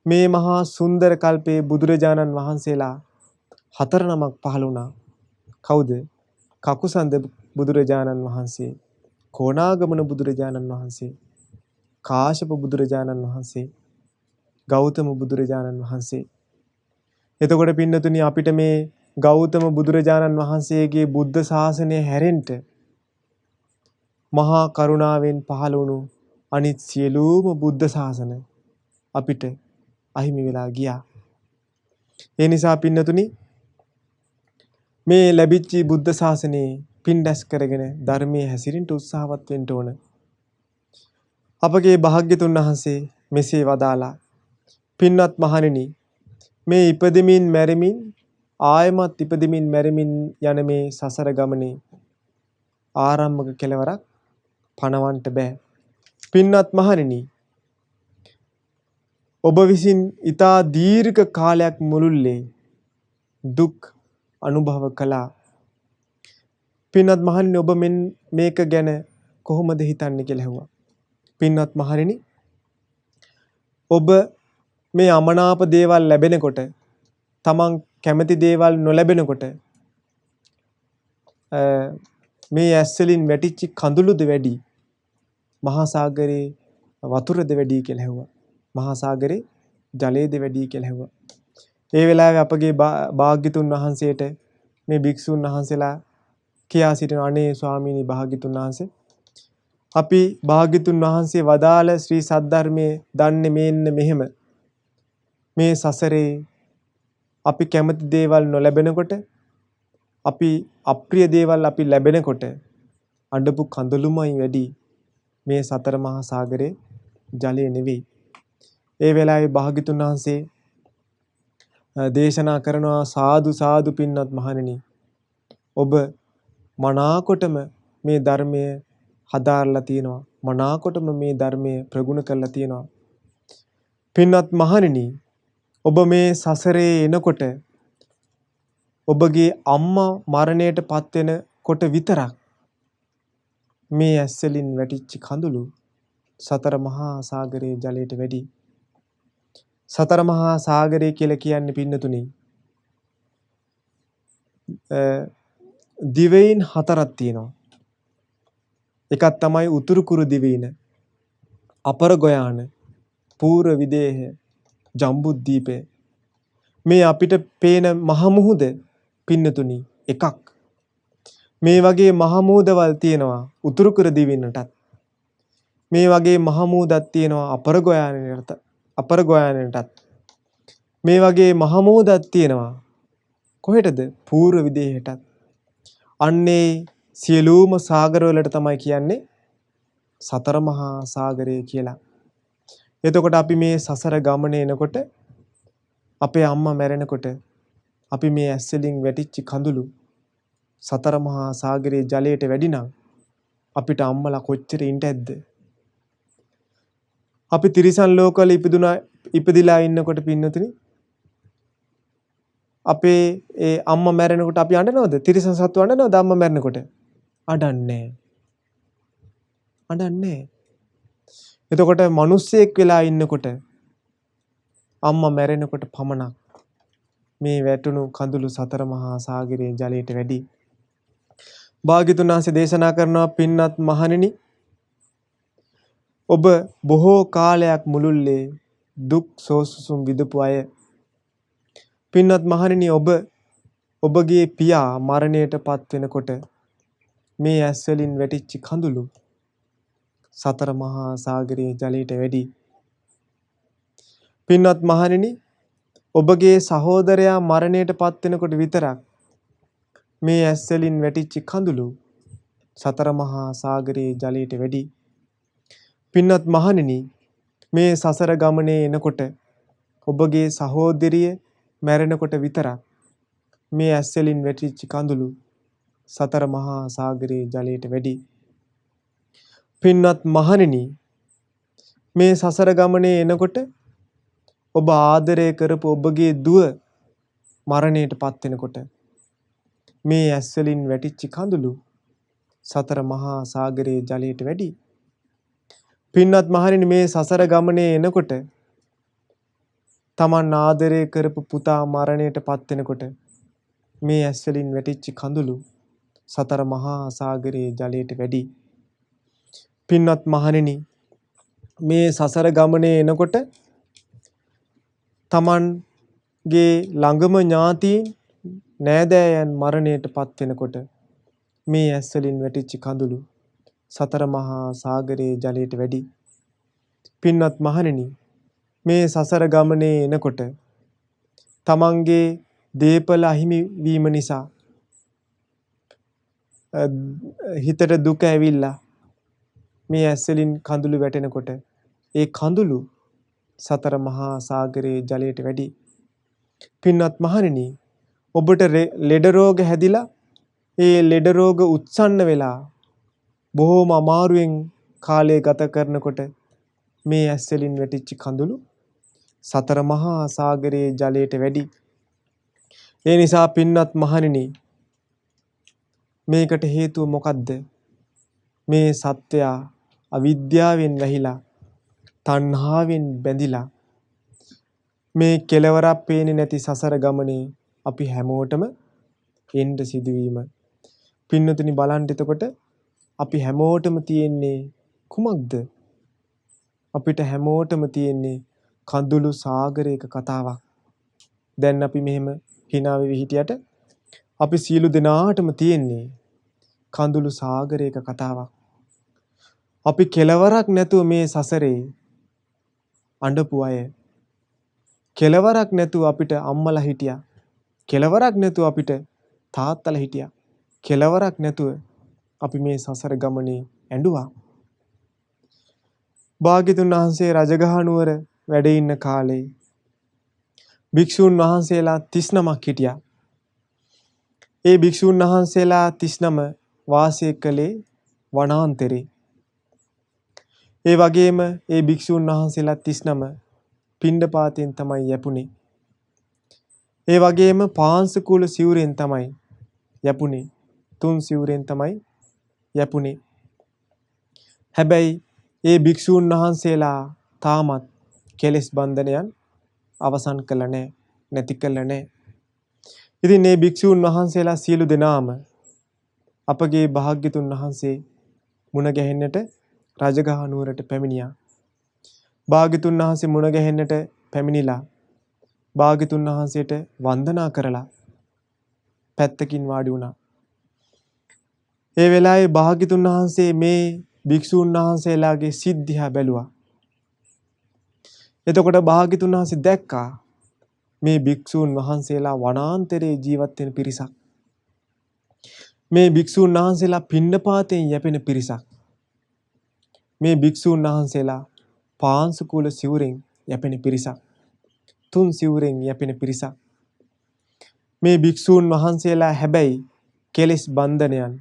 මේ මහා සුන්දර කල්පයේ බුදුරජාණන් වහන්සේලා 4 නමක් පහළ වුණා. කවුද? කකුසඳ බුදුරජාණන් වහන්සේ, කොණාගමන බුදුරජාණන් වහන්සේ, කාශ්‍යප බුදුරජාණන් වහන්සේ, ගෞතම බුදුරජාණන් වහන්සේ. එතකොට පින්නතුනි අපිට මේ ගෞතම බුදුරජාණන් වහන්සේගේ බුද්ධ ශාසනය හැරෙන්න මහා කරුණාවෙන් පහළ වුණු අනිත් සියලුම බුද්ධ ශාසන අපිට අහිමි වෙලා ගියා. ඒ නිසා පින්නතුනි මේ ලැබිච්ච බුද්ධ ශාසනයේ පින්ඩස් කරගෙන ධර්මයේ හැසිරින් උත්සාහවත් වෙන්න ඕන. අපගේ භාග්‍යතුන් වහන්සේ මෙසේ වදාලා, පින්වත් මහණෙනි, මේ ඉපදෙමින් මැරෙමින් ආයමත් ඉපදෙමින් මැරෙමින් යන මේ සසර ගමනේ ආරම්භක කෙලවරක් පණවන්න බෑ. පින්වත් මහණෙනි, ඔබ විසින් ඊතා දීර්ඝ කාලයක් මුළුල්ලේ දුක් අනුභව කළා. පින්වත් මහණෙනි, ඔබ මේක ගැන කොහොමද හිතන්නේ කියලා ඇහුවා. පින්වත් මහණෙනි, ඔබ මේ අමනාප දේවල් ලැබෙනකොට, තමන් කැමති දේවල් නොලැබෙනකොට මේ ඇස්වලින් වැටිච්ච කඳුළුද වැඩි, මහා සාගරේ වතුරද වැඩි කියලා ඇහුවා. මහා සාගරේ ජලයේද වැඩි කියලා ඇහුවා. ඒ වෙලාවේ අපගේ භාග්‍යතුන් වහන්සේට මේ භික්ෂුන් වහන්සේලා කියා සිටින, අනේ ස්වාමීනි භාග්‍යතුන් වහන්සේ, අපි භාග්‍යතුන් වහන්සේ වදාළ ශ්‍රී සද්ධර්මයේ දන්නේ මේන්න මෙහෙම. මේ සසරේ අපි කැමති දේවල් නොලැබෙනකොට, අපි අප්‍රිය දේවල් අපි ලැබෙනකොට අඬපු කඳුළුමයි වැඩි, මේ සතර මහා සාගරේ ජලය නෙවෙයි. ඒ වෙලාවේ භාග්‍යතුන් වහන්සේ දේශනා කරනවා, සාදු සාදු පින්වත් මහණෙනි, ඔබ මනාකොටම මේ ධර්මය හදාarලා තියෙනවා, මනාකොටම මේ ධර්මය ප්‍රගුණ කරලා තියෙනවා. පින්වත් මහණෙනි, ඔබ මේ සසරේ එනකොට ඔබගේ අම්මා මරණයට පත් වෙනකොට විතරක් මේ ඇස්වලින් වැටිච්ච කඳුළු සතර මහා සාගරයේ ජලයට වැඩි. සතර මහා සාගරය කියලා කියන්නේ පින්නතුනි දිවයින් 4ක් තියෙනවා. එකක් තමයි උතුරු කුරු දිවයින, අපර ගොයාන, පූර්ව විදේහ, ජම්බුද්දීපය. මේ අපිට පේන මහ මුහුද පින්නතුනි එකක්. මේ වගේ මහ මුහුදවල් තියෙනවා උතුරුකුර දිවිනටත්. මේ වගේ මහ මුහුදක් තියෙනවා අපරගොයානටත්. මේ වගේ මහ මුහුදක් තියෙනවා කොහෙටද? පූර්ව විදේහයටත්. අන්නේ සියලුම සාගරවලට තමයි කියන්නේ සතර මහා සාගරය කියලා. එතකොට අපි මේ සසර ගමනේ එනකොට අපේ අම්මා මැරෙනකොට අපි මේ ඇස් වලින් වැටිච්ච කඳුළු සතර මහා සාගරයේ ජලයට වැඩි නම් අපිට අම්මලා කොච්චර ඉන්න ඇද්ද? අපි තිරිසන් ලෝකවල ඉපදිලා ඉන්නකොට පින්නතුනි අපේ ඒ අම්මා මැරෙනකොට අපි අඬනවද? තිරිසන් සත්තු අඬනවද අම්මා මැරෙනකොට? අඬන්නේ නැහැ. එතකොට මිනිස්සෙක් වෙලා ඉන්නකොට අම්මා මැරෙනකොට පමණක් මේ වැටුණු කඳුළු සතර මහා සාගරයේ ජලයට වැඩි. භාග්‍යතුන් වහන්සේ දේශනා කරනවා පින්වත් මහණෙනි ඔබ බොහෝ කාලයක් මුළුල්ලේ දුක් සෝසුසුම් විඳපු අය. පින්වත් මහණෙනි ඔබගේ පියා මරණයට පත් වෙනකොට මේ ඇස් වලින් වැටිච්ච කඳුළු සතර මහා සාගරයේ ජලයට වැඩි. පින්වත් මහණෙනි ඔබගේ සහෝදරයා මරණයට පත් වෙනකොට විතරක් මේ ඇස් වලින් වැටිච්ච කඳුළු සතර මහා සාගරයේ ජලයට වැඩි. පින්වත් මහණෙනි මේ සසර ගමනේ එනකොට ඔබගේ සහෝදරිය මැරෙනකොට විතරක් මේ ඇස් වලින් වැටිච්ච කඳුළු සතර මහා සාගරයේ ජලයට වැඩි. පින්වත් මහණෙනි මේ සසර ගමනේ එනකොට ඔබ ආදරය කරපු ඔබගේ දුව මරණයට පත් වෙනකොට මේ ඇස් වලින් වැටිච්ච කඳුළු සතර මහා සාගරයේ ජලයට වැඩි. පින්වත් මහණෙනි මේ සසර ගමනේ එනකොට තමන් ආදරය කරපු පුතා මරණයට පත් වෙනකොට මේ ඇස් වලින් වැටිච්ච කඳුළු සතර මහා සාගරයේ ජලයට වැඩි. පින්වත් මහණෙනි මේ සසර ගමනේ එනකොට තමන්ගේ ළඟම ඥාතීන් නෑදෑයන් මරණයට පත් වෙනකොට මේ ඇස් වලින් වැටිච්ච කඳුළු සතර මහා සාගරයේ ජලයට වැඩි. පින්වත් මහණෙනි මේ සසර ගමනේ එනකොට තමන්ගේ දේපල අහිමි වීම නිසා හිතට දුක ඇවිල්ලා මේ ඇස් වලින් කඳුළු වැටෙනකොට ඒ කඳුළු සතර මහා සාගරයේ ජලයට වැඩි. පින්වත් මහණෙනි ඔබට ලෙඩ රෝග හැදිලා ඒ ලෙඩ රෝග උත්සන්න වෙලා බොහෝම අමාරුවෙන් කාලය ගත කරනකොට මේ ඇස් වලින් වැටිච්ච කඳුළු සතර මහා සාගරයේ ජලයට වැඩි. ඒ නිසා පින්වත් මහණෙනි මේකට හේතුව මොකද්ද? මේ සත්වයා අවිද්‍යාවෙන් වැහිලා තණ්හාවෙන් බැඳිලා මේ කෙලවරක් පේන්නේ නැති සසර ගමනේ අපි හැමෝටම එන්න සිදුවීම. පින්නතුනි බලන්න එතකොට අපි හැමෝටම තියෙන්නේ කුමක්ද? අපිට හැමෝටම තියෙන්නේ කඳුළු සාගරයක කතාවක්. දැන් අපි මෙහෙම hina වෙවි හිටියට අපි සියලු දෙනාටම තියෙන්නේ කඳුළු සාගරයක කතාවක්. අපි කෙලවරක් නැතුව මේ සසරේ අඬපු අය. කෙලවරක් නැතුව අපිට අම්මලා හිටියා. කෙලවරක් නැතුව අපිට තාත්තලා හිටියා. කෙලවරක් නැතුව අපි මේ සසර ගමනේ ඇඬුවා. භාග්‍යතුන් වහන්සේ රජගහ නුවර වැඩ ඉන්න කාලේ භික්ෂූන් වහන්සේලා 39ක් හිටියා. ඒ භික්ෂූන් වහන්සේලා 39 වාසය කළේ වනාන්තරේ. ඒ වගේම ඒ භික්ෂූන් වහන්සේලා 39 පිණ්ඩපාතයෙන් තමයි යැපුණේ. ඒ වගේම පාංශකූල සිවුරෙන් තමයි යැපුණේ. 3 සිවුරෙන් තමයි යැපුණේ. හැබැයි ඒ භික්ෂූන් වහන්සේලා තාමත් කෙලෙස් බන්ධනයන් අවසන් කළා නැහැ, නැති කළා නැහැ. ඉතින් මේ භික්ෂූන් වහන්සේලා සියලු දෙනාම අපගේ භාග්‍යතුන් වහන්සේ මුණ ගැහෙන්නට රජගහ නුවරට පැමිණියා. භාග්‍යතුන් වහන්සේ මුණ ගැහෙන්නට පැමිණිලා භාග්‍යතුන් වහන්සේට වන්දනා කරලා පැත්තකින් වාඩි වුණා. ඒ වෙලාවේ භාග්‍යතුන් වහන්සේ මේ භික්ෂූන් වහන්සේලාගේ සිද්ධිය බැලුවා. එතකොට භාග්‍යතුන් වහන්සේ දැක්කා මේ භික්ෂූන් වහන්සේලා වනාන්තරයේ ජීවත් වෙන පිරිසක්. මේ භික්ෂූන් වහන්සේලා පිණ්ඩපාතයෙන් යැපෙන පිරිසක්. මේ භික්ෂූන් වහන්සේලා පාංශුකූල සිවුරෙන් යැපෙන පිරිසක්. තුන් සිවුරෙන් යැපෙන පිරිසක්. මේ භික්ෂූන් වහන්සේලා හැබැයි කෙලෙස් බන්ධනයන්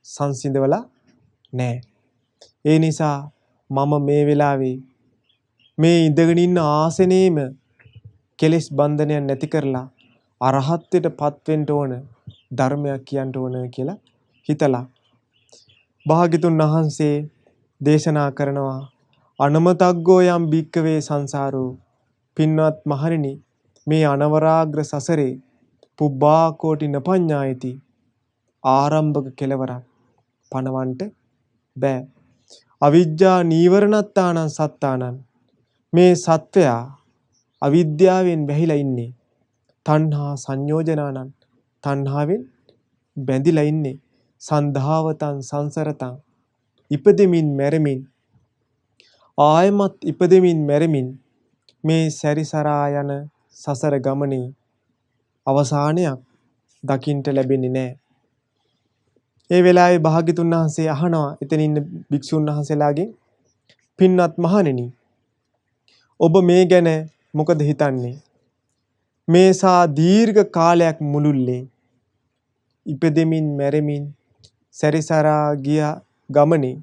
සංසිඳවලා නැහැ. ඒ නිසා මම මේ වෙලාවේ මේ ඉඳගෙන ඉන්න ආසනයේම කෙලෙස් බන්ධනයන් නැති කරලා අරහත්ත්වයට පත් වෙන්න ඕන ධර්මයක් කියන්න ඕන කියලා හිතලා භාග්‍යතුන් වහන්සේ දේශනා කරනවා අනමතග්ගෝ යම් භික්කවේ සංසාරෝ පින්වත් මහණෙනි මේ අනවරාග්‍ර සසරේ පුබ්බා කෝටි නපඤ්ඤායති ආරම්භක කෙලවරක් පණවන්ට බෑ. අවිජ්ජා නීවරණත්තානං සත්තානං මේ සත්වයා අවිද්‍යාවෙන් වැහිලා ඉන්නේ. තණ්හා සංයෝජනානං තණ්හාවෙන් බැඳිලා ඉන්නේ. සන්ධාවතං සංසරතං ඉපදෙමින් මැරෙමින් ආයමත් ඉපදෙමින් මැරෙමින් මේ සැරිසරා යන සසර ගමනේ අවසානයක් දකින්ට ලැබෙන්නේ නැහැ. ඒ වෙලාවේ භාග්‍යතුන් වහන්සේ අහනවා එතන ඉන්න භික්ෂුන් වහන්සේලාගෙන් පින්වත් මහණෙනි ඔබ මේ ගැන මොකද හිතන්නේ? මේසා දීර්ඝ කාලයක් මුළුල්ලේ ඉපදෙමින් මැරෙමින් සැරිසරා ගිය ගමනේ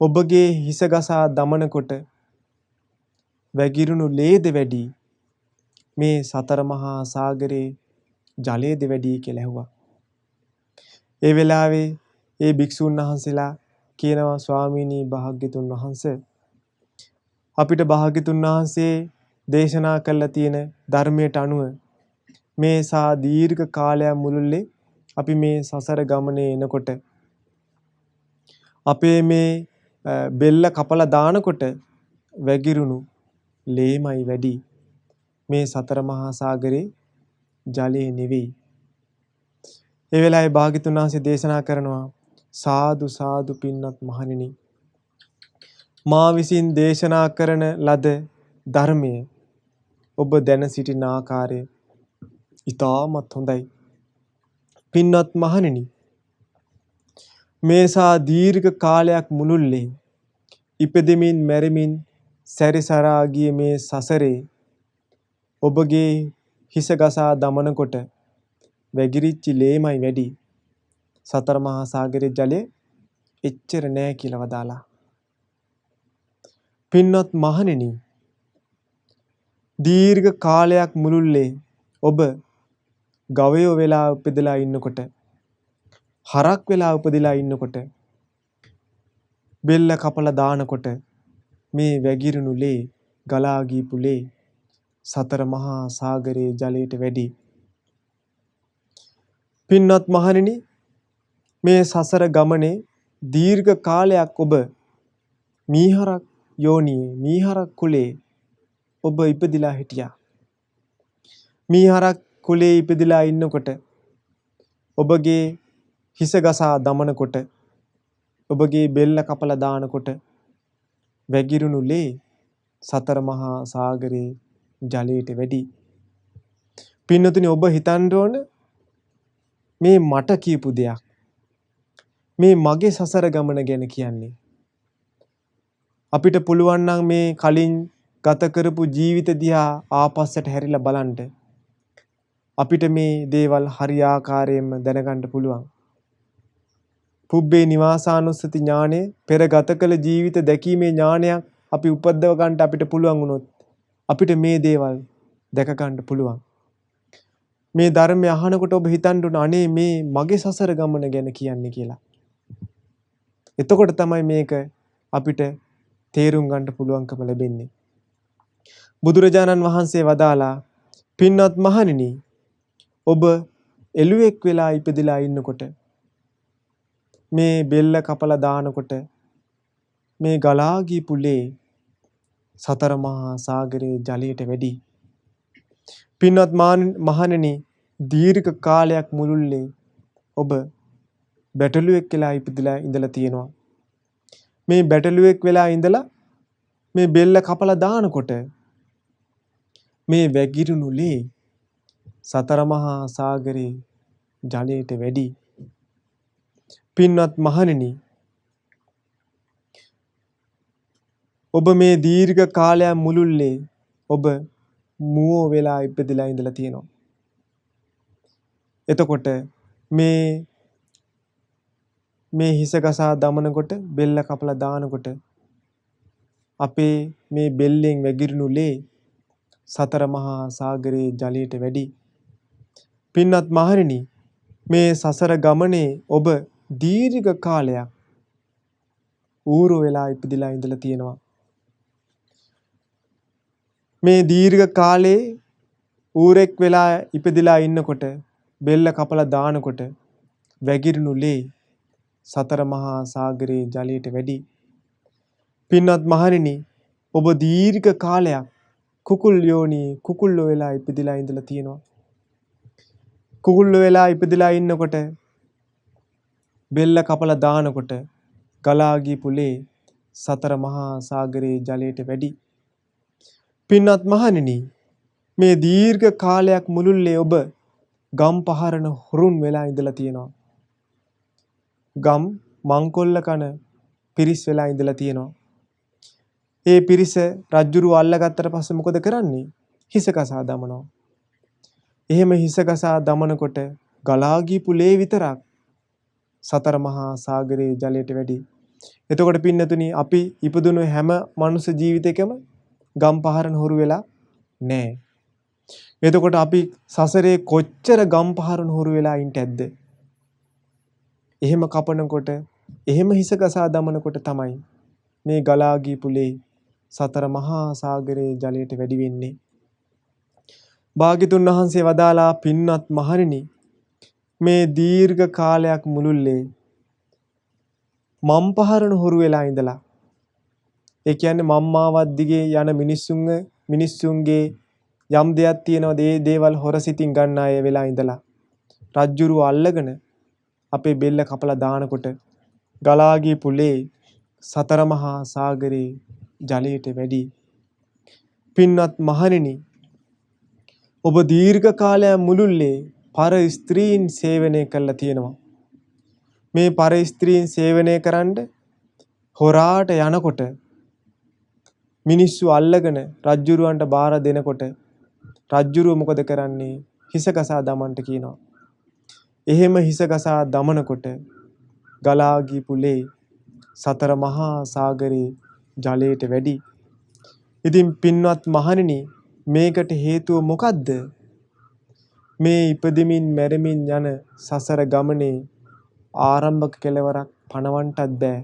ඔබගේ හිස ගසා දමනකොට වැగిරුණු ලේද වැඩි මේ සතර මහා සාගරේ ජලයේද වැඩි කියලා ඇහුවා. ඒ වෙලාවේ ඒ භික්ෂුන් වහන්සේලා කියනවා ස්වාමීනි භාග්‍යතුන් වහන්සේ අපිට භාග්‍යතුන් වහන්සේ දේශනා කළා තියෙන ධර්මයට අනුව මේ සා දීර්ඝ කාලයක් මුළුල්ලේ අපි මේ සසර ගමනේ එනකොට අපේ මේ බෙල්ල කපලා දානකොට වැగిරුණු ලේමයි වැඩි මේ සතර මහා සාගරේ ජලයේ නෙවෙයි. ඒ වෙලාවේ භාග්‍යතුන් වහන්සේ දේශනා කරනවා සාදු සාදු පින්වත් මහණෙනි මා විසින් දේශනා කරන ලද ධර්මය ඔබ දැන සිටින ආකාරය ඉතාමත් හොඳයි. පින්වත් මහණෙනි මේසා දීර්ඝ කාලයක් මුළුල්ලේ ඉපදෙමින් මැරෙමින් සැරිසරා ගිය මේ සසරේ ඔබගේ හිස ගසා දමනකොට වැగిරිච්ච ලේමයි වැඩි. සතර මහා සාගරයේ ජලය එච්චර නෑ කියලා වදාලා. පින්වත් මහණෙනි දීර්ඝ කාලයක් මුළුල්ලේ ඔබ ගවයෝ වෙලා උපදලා ඉන්නකොට හරක් වෙලා උපදලා ඉන්නකොට බෙල්ල කපලා දානකොට මේ වැగిරුණු ලේ ගලා ගියපු ලේ සතර මහා සාගරයේ ජලයට වැඩි. පින්වත් මහණෙනි මේ සසර ගමනේ දීර්ඝ කාලයක් ඔබ මීහරක් යෝනියේ මීහරක් කුලේ ඔබ ඉපදිලා හිටියා. මීහරක් කුලේ ඉපදිලා ඉන්නකොට ඔබගේ හිස ගසා දමනකොට ඔබගේ බෙල්ල කපලා දානකොට වැగిරුණු ලේ සතර මහා සාගරයේ ජලයට වැඩි. පින්නතුනි ඔබ හිතන්න ඕන මේ මට කියපු දෙයක් මේ මගේ සසර ගමන ගැන කියන්නේ. අපිට පුළුවන් නම් මේ කලින් ගත කරපු ජීවිත දිහා ආපස්සට හැරිලා බලන්න. අපිට මේ දේවල් හරියාකාරයෙන්ම දැනගන්න පුළුවන්. පුබ්බේ නිවාසානුස්සති ඥානය පෙර ගත කළ ජීවිත දැකීමේ ඥානයක් අපි උපද්දව ගන්න අපිට පුළුවන් වුණොත් අපිට මේ දේවල් දැක ගන්න පුළුවන්. මේ ධර්මය අහනකොට ඔබ හිතන්න උන අනේ මේ මගේ සසර ගමන ගැන කියන්නේ කියලා. එතකොට තමයි මේක අපිට තේරුම් ගන්න පුළුවන්කම ලැබෙන්නේ. බුදුරජාණන් වහන්සේ වදාලා පින්වත් මහණෙනි ඔබ එළුවෙක් වෙලා ඉපදිලා ඉන්නකොට මේ බෙල්ල කපලා දානකොට මේ ගලා ගියපු ලේ සතර මහා සාගරයේ ජලයට වැඩි. පින්වත් මහණෙනි, දීර්ඝ කාලයක් මුළුල්ලේ ඔබ බැටළුවෙක් වෙලා ඉපදිලා ඉඳලා තියෙනවා. මේ බැටළුවෙක් වෙලා ඉඳලා මේ බෙල්ල කපලා දානකොට මේ වැගිරුණු ලේ සතර මහා සාගරයේ ජලයට වැඩි. පින්වත් මහණෙනි, ඔබ මේ දීර්ඝ කාලයක් මුළුල්ලේ ඔබ මුවෝ වෙලා ඉපදිලා ඉඳලා තියෙනවා. එතකොට මේ හිස ගසා දමනකොට බෙල්ල කපලා දානකොට අපේ මේ බෙල්ලෙන් වැගිරුණු ලේ සතර මහා සාගරයේ ජලයට වැඩි. පින්වත් මහණෙනි, මේ සසර ගමනේ ඔබ දීර්ඝ කාලයක් ඌරු වෙලා ඉපදිලා ඉඳලා තියෙනවා. මේ දීර්ඝ කාලේ ඌරෙක් වෙලා ඉපදිලා ඉන්නකොට බෙල්ල කපලා දානකොට වැගිරුණු ලේ සතර මහා සාගරයේ ජලයට වැඩි. පින්වත් මහණෙනි, ඔබ දීර්ඝ කාලයක් කුකුල් යෝනි කුකුල්ලෝ වෙලා ඉපදිලා ඉඳලා තියෙනවා. කුකුල්ලෝ වෙලා ඉපදිලා ඉන්නකොට බෙල්ල කපලා දානකොට ගලා ගියපු ලේ සතර මහා සාගරයේ ජලයට වැඩි. පින්වත් මහණෙනි, මේ දීර්ඝ කාලයක් මුළුල්ලේ ඔබ ගම් පහරන හොරුන් වෙලා ඉඳලා තියෙනවා. ගම් මංකොල්ල කන පිරිස් වෙලා ඉඳලා තියෙනවා. ඒ පිරිස රජ්ජුරුව අල්ලගත්තට පස්සේ මොකද කරන්නේ? හිස කසා දමනවා. එහෙම හිස කසා දමනකොට ගලා ගියපු ලේ විතරක් සතර මහා සාගරයේ ජලයට වැඩි. එතකොට පින්නතුනි, අපි ඉපදුණු හැම මනුස්ස ජීවිතයකම ගම් පහරන හොරු වෙලා නැහැ. එතකොට අපි සසරේ කොච්චර ගම් පහරන හොරු වෙලා ඉන්න ඇද්ද? එහෙම කපනකොට, එහෙම හිස ගසා දමනකොට තමයි මේ ගලා ගියපු ලේ සතර මහා සාගරයේ ජලයට වැඩි වෙන්නේ. භාග්‍යතුන් වහන්සේ වදාලා, පින්වත් මහණෙනි, මේ දීර්ඝ කාලයක් මුළුල්ලේ මම් පහරන හොරු වෙලා ඉඳලා, ඒ කියන්නේ මම්මාවත් දිගේ යන මිනිස්සුන්ගේ යම් දෙයක් තියෙනවා, ඒ දේවල් හොරසිතින් ගන්න අය වෙලා ඉඳලා රජ්ජුරුව අල්ලගෙන අපේ බෙල්ල කපලා දානකොට ගලා ගියපු ලේ සතර මහා සාගරයේ ජලයට වැඩි. පින්වත් මහණෙනි, ඔබ දීර්ඝ කාලයක් මුළුල්ලේ පර ස්ත්‍රීන් සේවනය කළා තියෙනවා. මේ පර ස්ත්‍රීන් සේවනය කරන්න හොරාට යනකොට මිනිස්සු අල්ලගෙන රජ්ජුරුවන්ට බාර දෙනකොට රජ්ජුරුව මොකද කරන්නේ? හිස ගසා දමන්නට කියනවා. එහෙම හිස ගසා දමනකොට ගලා ගියපු ලේ සතර මහා සාගරයේ ජලයට වැඩි. ඉතින් පින්වත් මහණෙනි, මේකට හේතුව මොකද්ද? මේ ඉපදෙමින් මැරෙමින් යන සසර ගමනේ ආරම්භක කෙලවරක් පණවන්නටත් බෑ,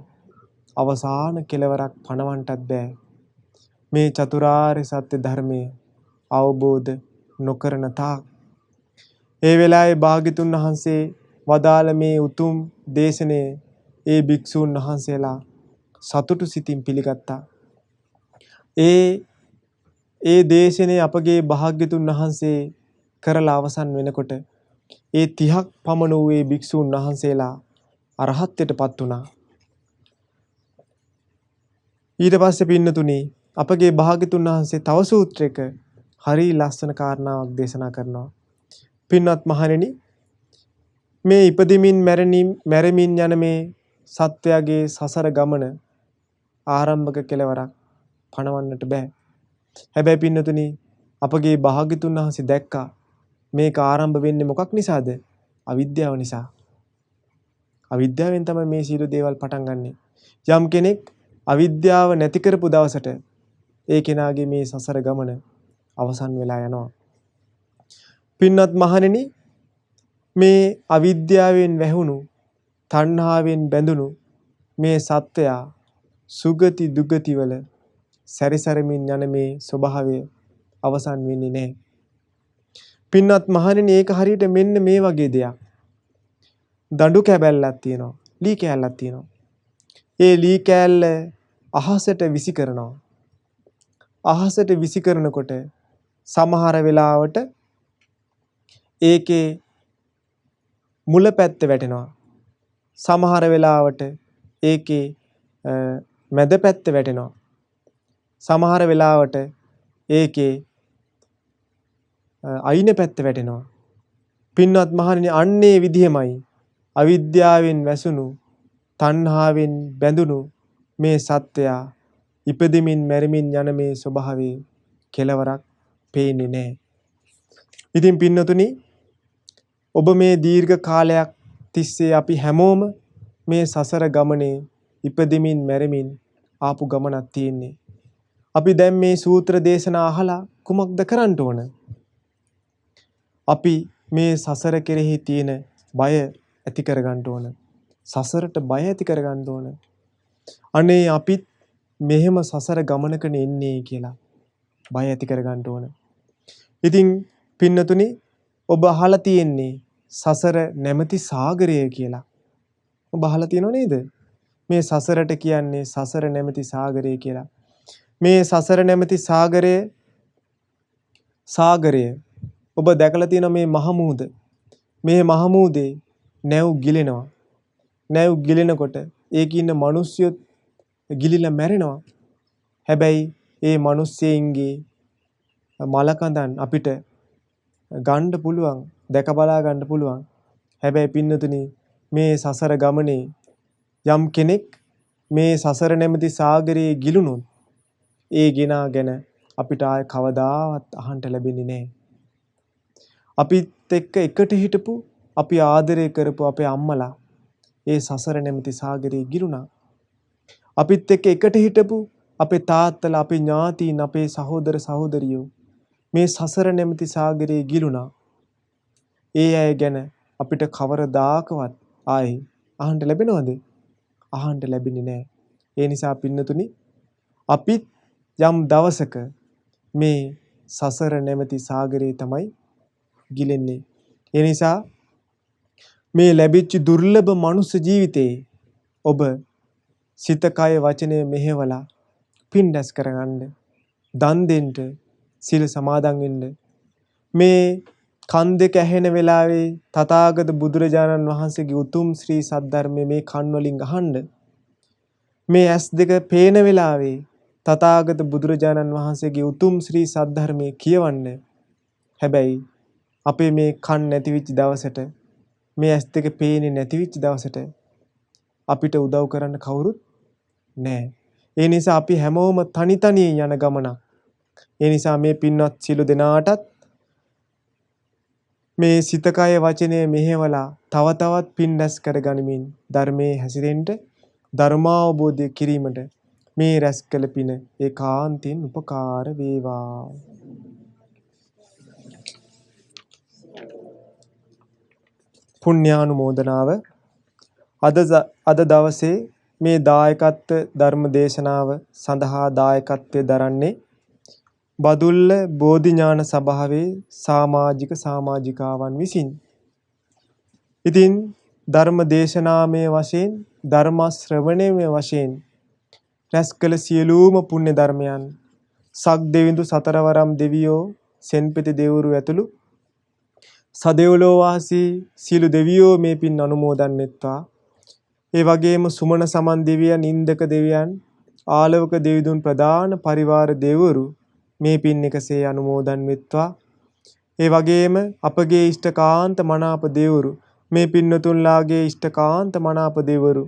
අවසාන කෙලවරක් පණවන්නටත් බෑ. මේ චතුරාර්ය සත්‍ය ධර්මය අවබෝධ නොකරන තාක්. ඒ වෙලාවේ භාග්‍යතුන් වහන්සේ වදාළ මේ උතුම් දේශනේ ඒ භික්ෂූන් වහන්සේලා සතුටු සිතින් පිළිගත්තා. ඒ දේශනේ අපගේ භාග්‍යතුන් වහන්සේ කරලා අවසන් වෙනකොට ඒ 30ක් පමණ වූ ඒ භික්ෂූන් වහන්සේලා අරහත්ත්වයටපත් වුණා. ඊට පස්සේ පින්නතුනි, අපගේ භාග්‍යතුන් වහන්සේ තව සූත්‍රයක හරි ලස්සන කාරණාවක් දේශනා කරනවා. පින්වත් මහණෙනි, මේ ඉපදෙමින් මැරෙමින් යන මේ සත්වයාගේ සසර ගමන ආරම්භක කෙලවරක් පණවන්නට බෑ. හැබැයි පින්නතුනි, අපගේ භාග්‍යතුන් වහන්සේ දැක්කා මේක ආරම්භ වෙන්නේ මොකක් නිසාද? අවිද්‍යාව නිසා. අවිද්‍යාවෙන් තමයි මේ සියලු දේවල් පටන් ගන්නෙ. යම් කෙනෙක් අවිද්‍යාව නැති කරපු දවසට ඒ කෙනාගේ මේ සසර ගමන අවසන් වෙලා යනවා. පින්වත් මහණෙනි, මේ අවිද්‍යාවෙන් වැහුණු, තණ්හාවෙන් බැඳුණු මේ සත්වයා සුගති දුගති වල සැරිසරමින් යන මේ ස්වභාවය අවසන් වෙන්නේ නැහැ. පින්වත් මහණෙනි, ඒක හරියට මෙන්න මේ වගේ දෙයක්. දඬු කැබැල්ලක් තියෙනවා, ලී කෑල්ලක් තියෙනවා. ඒ ලී කෑල්ල අහසට විසි කරනවා. අහසට විසි කරනකොට සමහර වෙලාවට ඒකේ මුල පැත්ත වැටෙනවා. සමහර වෙලාවට ඒකේ මැද පැත්ත වැටෙනවා. සමහර වෙලාවට ඒකේ අයින පැත්ත වැටෙනවා. පින්වත් මහණෙනි අන්නේ විදිහමයි අවිද්‍යාවෙන් වැසුණු තණ්හාවෙන් බැඳුණු මේ සත්වයා ඉපදෙමින් මැරෙමින් යන මේ ස්වභාවයේ කෙලවරක් පේන්නේ නැහැ. ඉතින් පින්නතුනි ඔබ මේ දීර්ඝ කාලයක් තිස්සේ අපි හැමෝම මේ සසර ගමනේ ඉපදෙමින් මැරෙමින් ආපු ගමනක් තියෙන්නේ. අපි දැන් මේ සූත්‍ර දේශනා අහලා කුමක්ද කරන්න ඕන? අපි මේ සසර කෙරෙහි තියෙන බය ඇති කරගන්න ඕන. සසරට බය ඇති කරගන්න ඕන. අනේ අපිත් මෙහෙම සසර ගමනකනේ ඉන්නේ කියලා බය ඇති කරගන්න ඕන. ඉතින් පින්නතුනි ඔබ අහලා තියෙන්නේ සසර නැමැති සාගරය කියලා. ඔබ අහලා තියෙනව නේද? මේ සසරට කියන්නේ සසර නැමැති සාගරය කියලා. මේ සසර නැමැති සාගරය ඔබ දැකලා තියෙන මේ මහමුහුද. මේ මහමුහුදේ නැව් ගිලෙනවා. නැව් ගිලෙනකොට ඒකේ ඉන්න මිනිස්සුත් ගිලිලා මැරෙනවා. හැබැයි ඒ මිනිස්සෙයින්ගේ මලකඳන් අපිට ගන්න පුළුවන්, දැක බලා ගන්න පුළුවන්. හැබැයි පින්නතුනි මේ සසර ගමනේ යම් කෙනෙක් මේ සසර නැමැති සාගරයේ ගිලුණොත් ඒ ගිනා ගැන අපිට ආය කවදාවත් අහන්න ලැබෙන්නේ නැහැ. අපිත් එක්ක එකට හිටපු අපි ආදරය කරපු අපේ අම්මලා ඒ සසර නැමැති සාගරයේ ගිලුණා. අපිත් එක්ක එකට හිටපු අපේ තාත්තලා, අපේ ඥාතීන්, අපේ සහෝදර සහෝදරියෝ මේ සසර නැමැති සාගරයේ ගිලුණා. ඒ අය ගැන අපිට කවරදාකවත් ආයේ අහන්න ලැබෙනවද? අහන්න ලැබෙන්නේ නැහැ. ඒ නිසා පින්නතුනි අපිත් යම් දවසක මේ සසර නැමැති සාගරේ තමයි ගිලෙන්නේ. ඒ නිසා මේ ලැබිච්ච දුර්ලභ මනුස්ස ජීවිතේ ඔබ සිත කය වචනය මෙහෙवला පින් දැස් කරගන්න, දන් දෙන්න, සීල සමාදන් වෙන්න. මේ කන් දෙක ඇහෙන වෙලාවේ තථාගත බුදුරජාණන් වහන්සේගේ උතුම් ශ්‍රී සද්ධර්මයේ මේ කන් වලින් අහන්න. මේ ඇස් දෙක පේන වෙලාවේ තථාගත බුදුරජාණන් වහන්සේගේ උතුම් ශ්‍රී සද්ධර්මයේ කියවන්න. හැබැයි අපේ මේ කන් නැතිවෙච්ච දවසට, මේ ඇස් දෙක පේන්නේ නැතිවෙච්ච දවසට අපිට උදව් කරන්න කවුරුත් නැහැ. ඒ නිසා අපි හැමෝම තනි තනි යන ගමනක්. ඒ නිසා මේ පින්වත් සිළු දෙනාටත් මේ සිත කය වචනය මෙහෙवला තව තවත් පින් රැස් කරගනිමින් ධර්මයේ හැසිරෙන්න, ධර්මාවබෝධය කිරීමට මේ රැස් කළ පින ඒකාන්තයෙන් උපකාර වේවා. පුණ්‍යානුමෝදනාව. අද දවසේ මේ දායකත්ව ධර්ම දේශනාව සඳහා දායකත්වයේ දරන්නේ බදුල්ල බෝධි ඥාන සභාවේ සමාජිකාවන් විසින්. ඉතින් ධර්ම දේශනාමය වශයෙන්, ධර්ම ශ්‍රවණමය වශයෙන් රැස් කළ සියලුම පුණ්‍ය ධර්මයන් සක් දෙවිඳු සතරවරම් දෙවියෝ, සෙන්පති දෙවරු ඇතුළු සදෙව්ලෝ වාසී සියලු දෙවියෝ මේ පින් අනුමෝදන් වෙත්වා. ඒ වගේම සුමන සමන් දෙවියන්, ඉන්දක දෙවියන්, ආලවක දෙවිඳුන් ප්‍රදාන පරිවාර දෙවරු මේ පින් එකසේ අනුමෝදන් වෙත්වා. ඒ වගේම අපගේ ඉෂ්ඨකාන්ත මනාප දෙවරු, මේ පින්නතුන්ලාගේ ඉෂ්ඨකාන්ත මනාප දෙවරු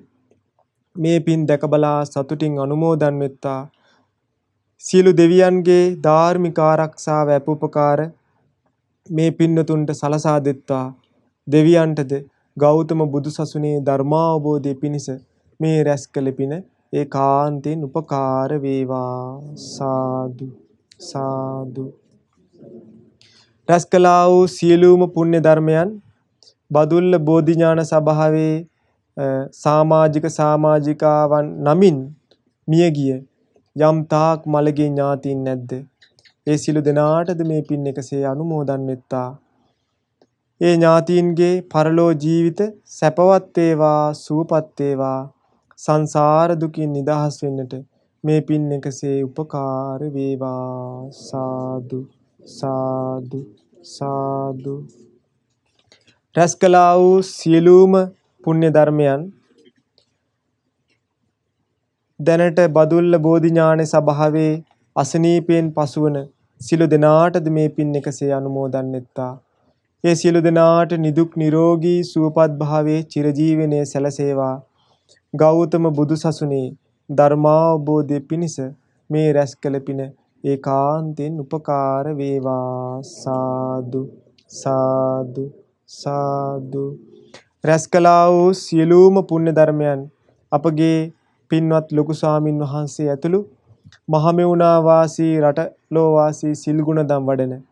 මේ පින් දැක බලා සතුටින් අනුමෝදන් වෙත්වා. සියලු දෙවියන්ගේ ධාර්මික ආරක්ෂාව අපුපකාර මේ පින්නතුන්ට සලසා දෙත්වා. දෙවියන්ටද ගෞතම බුදුසසුනේ ධර්මාවබෝධය පිණිස මේ රැස් කළ පින ඒකාන්තයෙන් උපකාර වේවා. සාදු සාදු. රැස් කළා වූ සියලුම පුණ්‍ය ධර්මයන් බදුල්ල බෝධි ඥාන සභාවේ සමාජිකාවන් නමින් මියගිය යම් තාක් මළගේ ඥාතීන් නැද්ද? ඒ සියලු දෙනාටද මේ පින් එකසේ අනුමෝදන් වෙත්තා. ඒ ඥාතීන්ගේ පරලෝ ජීවිත සැපවත් වේවා, සුවපත් වේවා. සංසාර දුකින් නිදහස් වෙන්නට මේ පින් එකසේ උපකාර වේවා. සාදු සාදු සාදු. රැස් කළා වූ සියලුම පුණ්‍ය ධර්මයන් දැනට බදුල්ල බෝධි ඥාන සභාවේ අසනීපයෙන් පසුවන සියලු දෙනාටද මේ පින් එකසේ අනුමෝදන් වෙත්තා. ඒ සියලු දෙනාට නිදුක් නිරෝගී සුවපත් භාවයේ චිරජීවනයේ සැලසේවා. ගෞතම බුදු සසුනේ ධර්මාවබෝධය පිණිස මේ රැස් කළ පින ඒකාන්තයෙන් උපකාර වේවා. සාදු සාදු සාදු. රැස් කළා වූ සියලුම පුණ්‍ය ධර්මයන් අපගේ පින්වත් ලොකු ස්වාමින් වහන්සේ ඇතුළු මහමෙවුනා වාසී රටලෝ වාසී සිල්ගුණ දම් වඩන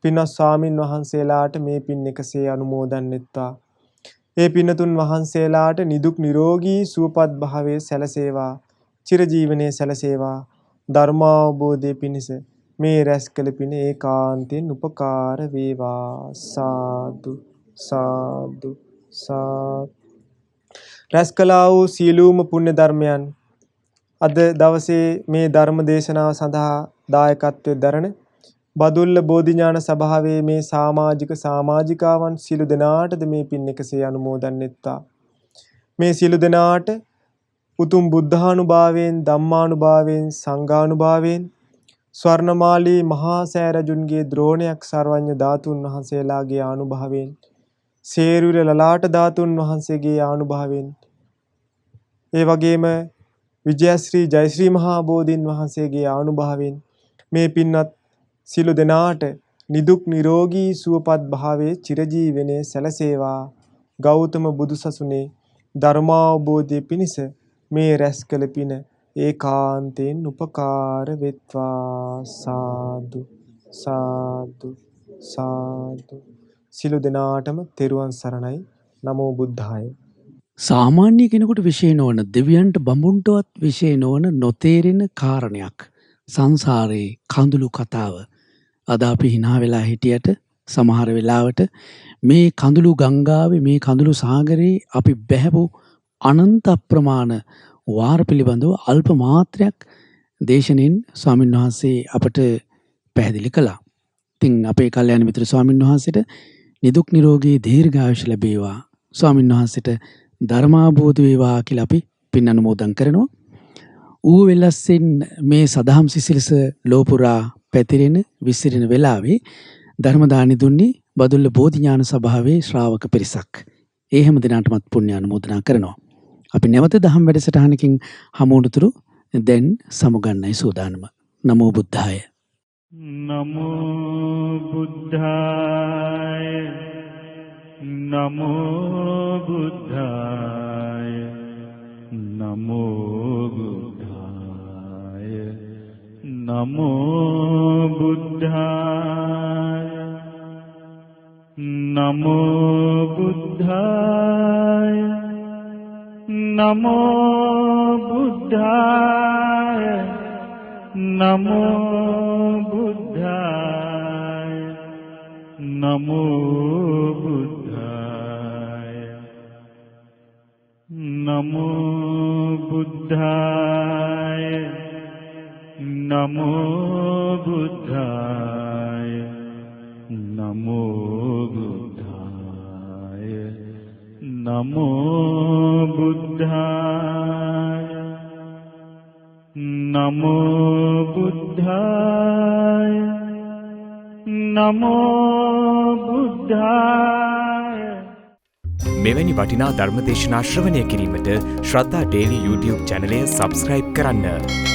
පින්වත් ස්වාමින් වහන්සේලාට මේ පින් එකසේ අනුමෝදන් වෙත්වා. ඒ පින්නතුන් වහන්සේලාට නිදුක් නිරෝගී සුවපත් භාවයේ සැලසේවා. චිරජීවනයේ සැලසේවා. ධර්මාවබෝධය පිණිස මේ රැස් කළ පින ඒකාන්තයෙන් උපකාර වේවා. සාදු සාදු සාදු. රැස් කළා වූ සීලූම පුණ්‍ය ධර්මයන් අද දවසේ මේ ධර්ම දේශනාව සඳහා දායකත්වයෙන් දරන බදුල්ල බෝධි ඥාන සභාවේ මේ සමාජික සමාජිකාවන් සියලු දෙනාටද මේ පින් එකසේ අනුමෝදන් වෙත්තා. මේ සියලු දෙනාට උතුම් බුද්ධානුභාවයෙන් ධම්මානුභාවයෙන් සංඝානුභාවයෙන් ස්වර්ණමාලී මහා සෑ රජුන්ගේ ද්‍රෝණයක් සර්වඥ ධාතුන් වහන්සේලාගේ ආනුභාවයෙන් සේරුවිල ලලාට ධාතුන් වහන්සේගේ ආනුභාවයෙන් ඒ වගේම විජයශ්‍රී ජයශ්‍රී මහා බෝධීන් වහන්සේගේ ආනුභාවයෙන් මේ පින්වත් සියලු දෙනාට නිදුක් නිරෝගී සුවපත් භාවයේ චිරජීවනයේ සැලසේවා. ගෞතම බුදුසසුනේ ධර්මාවබෝධය පිණිස මේ රැස් කළ පින ඒකාන්තයෙන් උපකාර වෙත්වා. සාදු සාදු සාදු. සියලු දෙනාටම තෙරුවන් සරණයි. නමෝ බුද්ධාය. සාමාන්‍ය කෙනෙකුට විශේෂ නොවන දෙවියන්ට බඹුන්ටවත් විශේෂ නොවන නොතේරෙන කාරණයක් සංසාරේ කඳුළු කතාව. අද අපි hina වෙලා හිටියට සමහර වෙලාවට මේ කඳුළු ගංගාවේ මේ කඳුළු සාගරේ අපි බැහැපු අනන්ත අප්‍රමාණ වාර පිළිබඳව අල්ප මාත්‍රයක් දේශනෙන් ස්වාමීන් වහන්සේ අපට පැහැදිලි කළා. ඉතින් අපේ කල්යාණ මිත්‍ර ස්වාමීන් වහන්සේට නිදුක් නිරෝගී දීර්ඝායුෂ ලැබේවා. ස්වාමීන් වහන්සේට ධර්මාභෝධ වේවා කියලා අපි පින් අනුමෝදන් කරනවා. ඌ වෙලස්සෙන් මේ සදහම් සිසිලස ලෝපුරා පැතිරෙන විසිරෙන වෙලාවේ ධර්ම දානි දුන්නේ බදුල්ල බෝධි ඥාන සභාවේ ශ්‍රාවක පිරිසක්. ඒ හැම දිනාටමත් පුණ්‍ය අනුමෝදනා කරනවා. අපි නැවත දහම් වැඩසටහනකින් හමු වුණතුරු දැන් සමුගන්නයි සූදානම. නමෝ බුද්ධාය. නමෝ බුද්ධාය. නමෝ බුද්ධාය. නමෝ බුද්ධාය. නමෝ බුද්ධාය. නමෝ බුද්ධාය. නමෝ බුද්ධාය. නමෝ බුද්ධාය. නමෝ බුද්ධාය. නමෝ බුද්ධාය. නමෝ බුද්ධාය. නමෝ බුද්ධාය. නමෝ බුද්ධාය. නමෝ බුද්ධාය. නමෝ බුද්ධාය. මෙවැනි වටිනා ධර්මදේශනා ශ්‍රවණය කිරීමට ශ්‍රද්ධා ටෙලි YouTube චැනලය සබස්ක්‍රයිබ් කරන්න.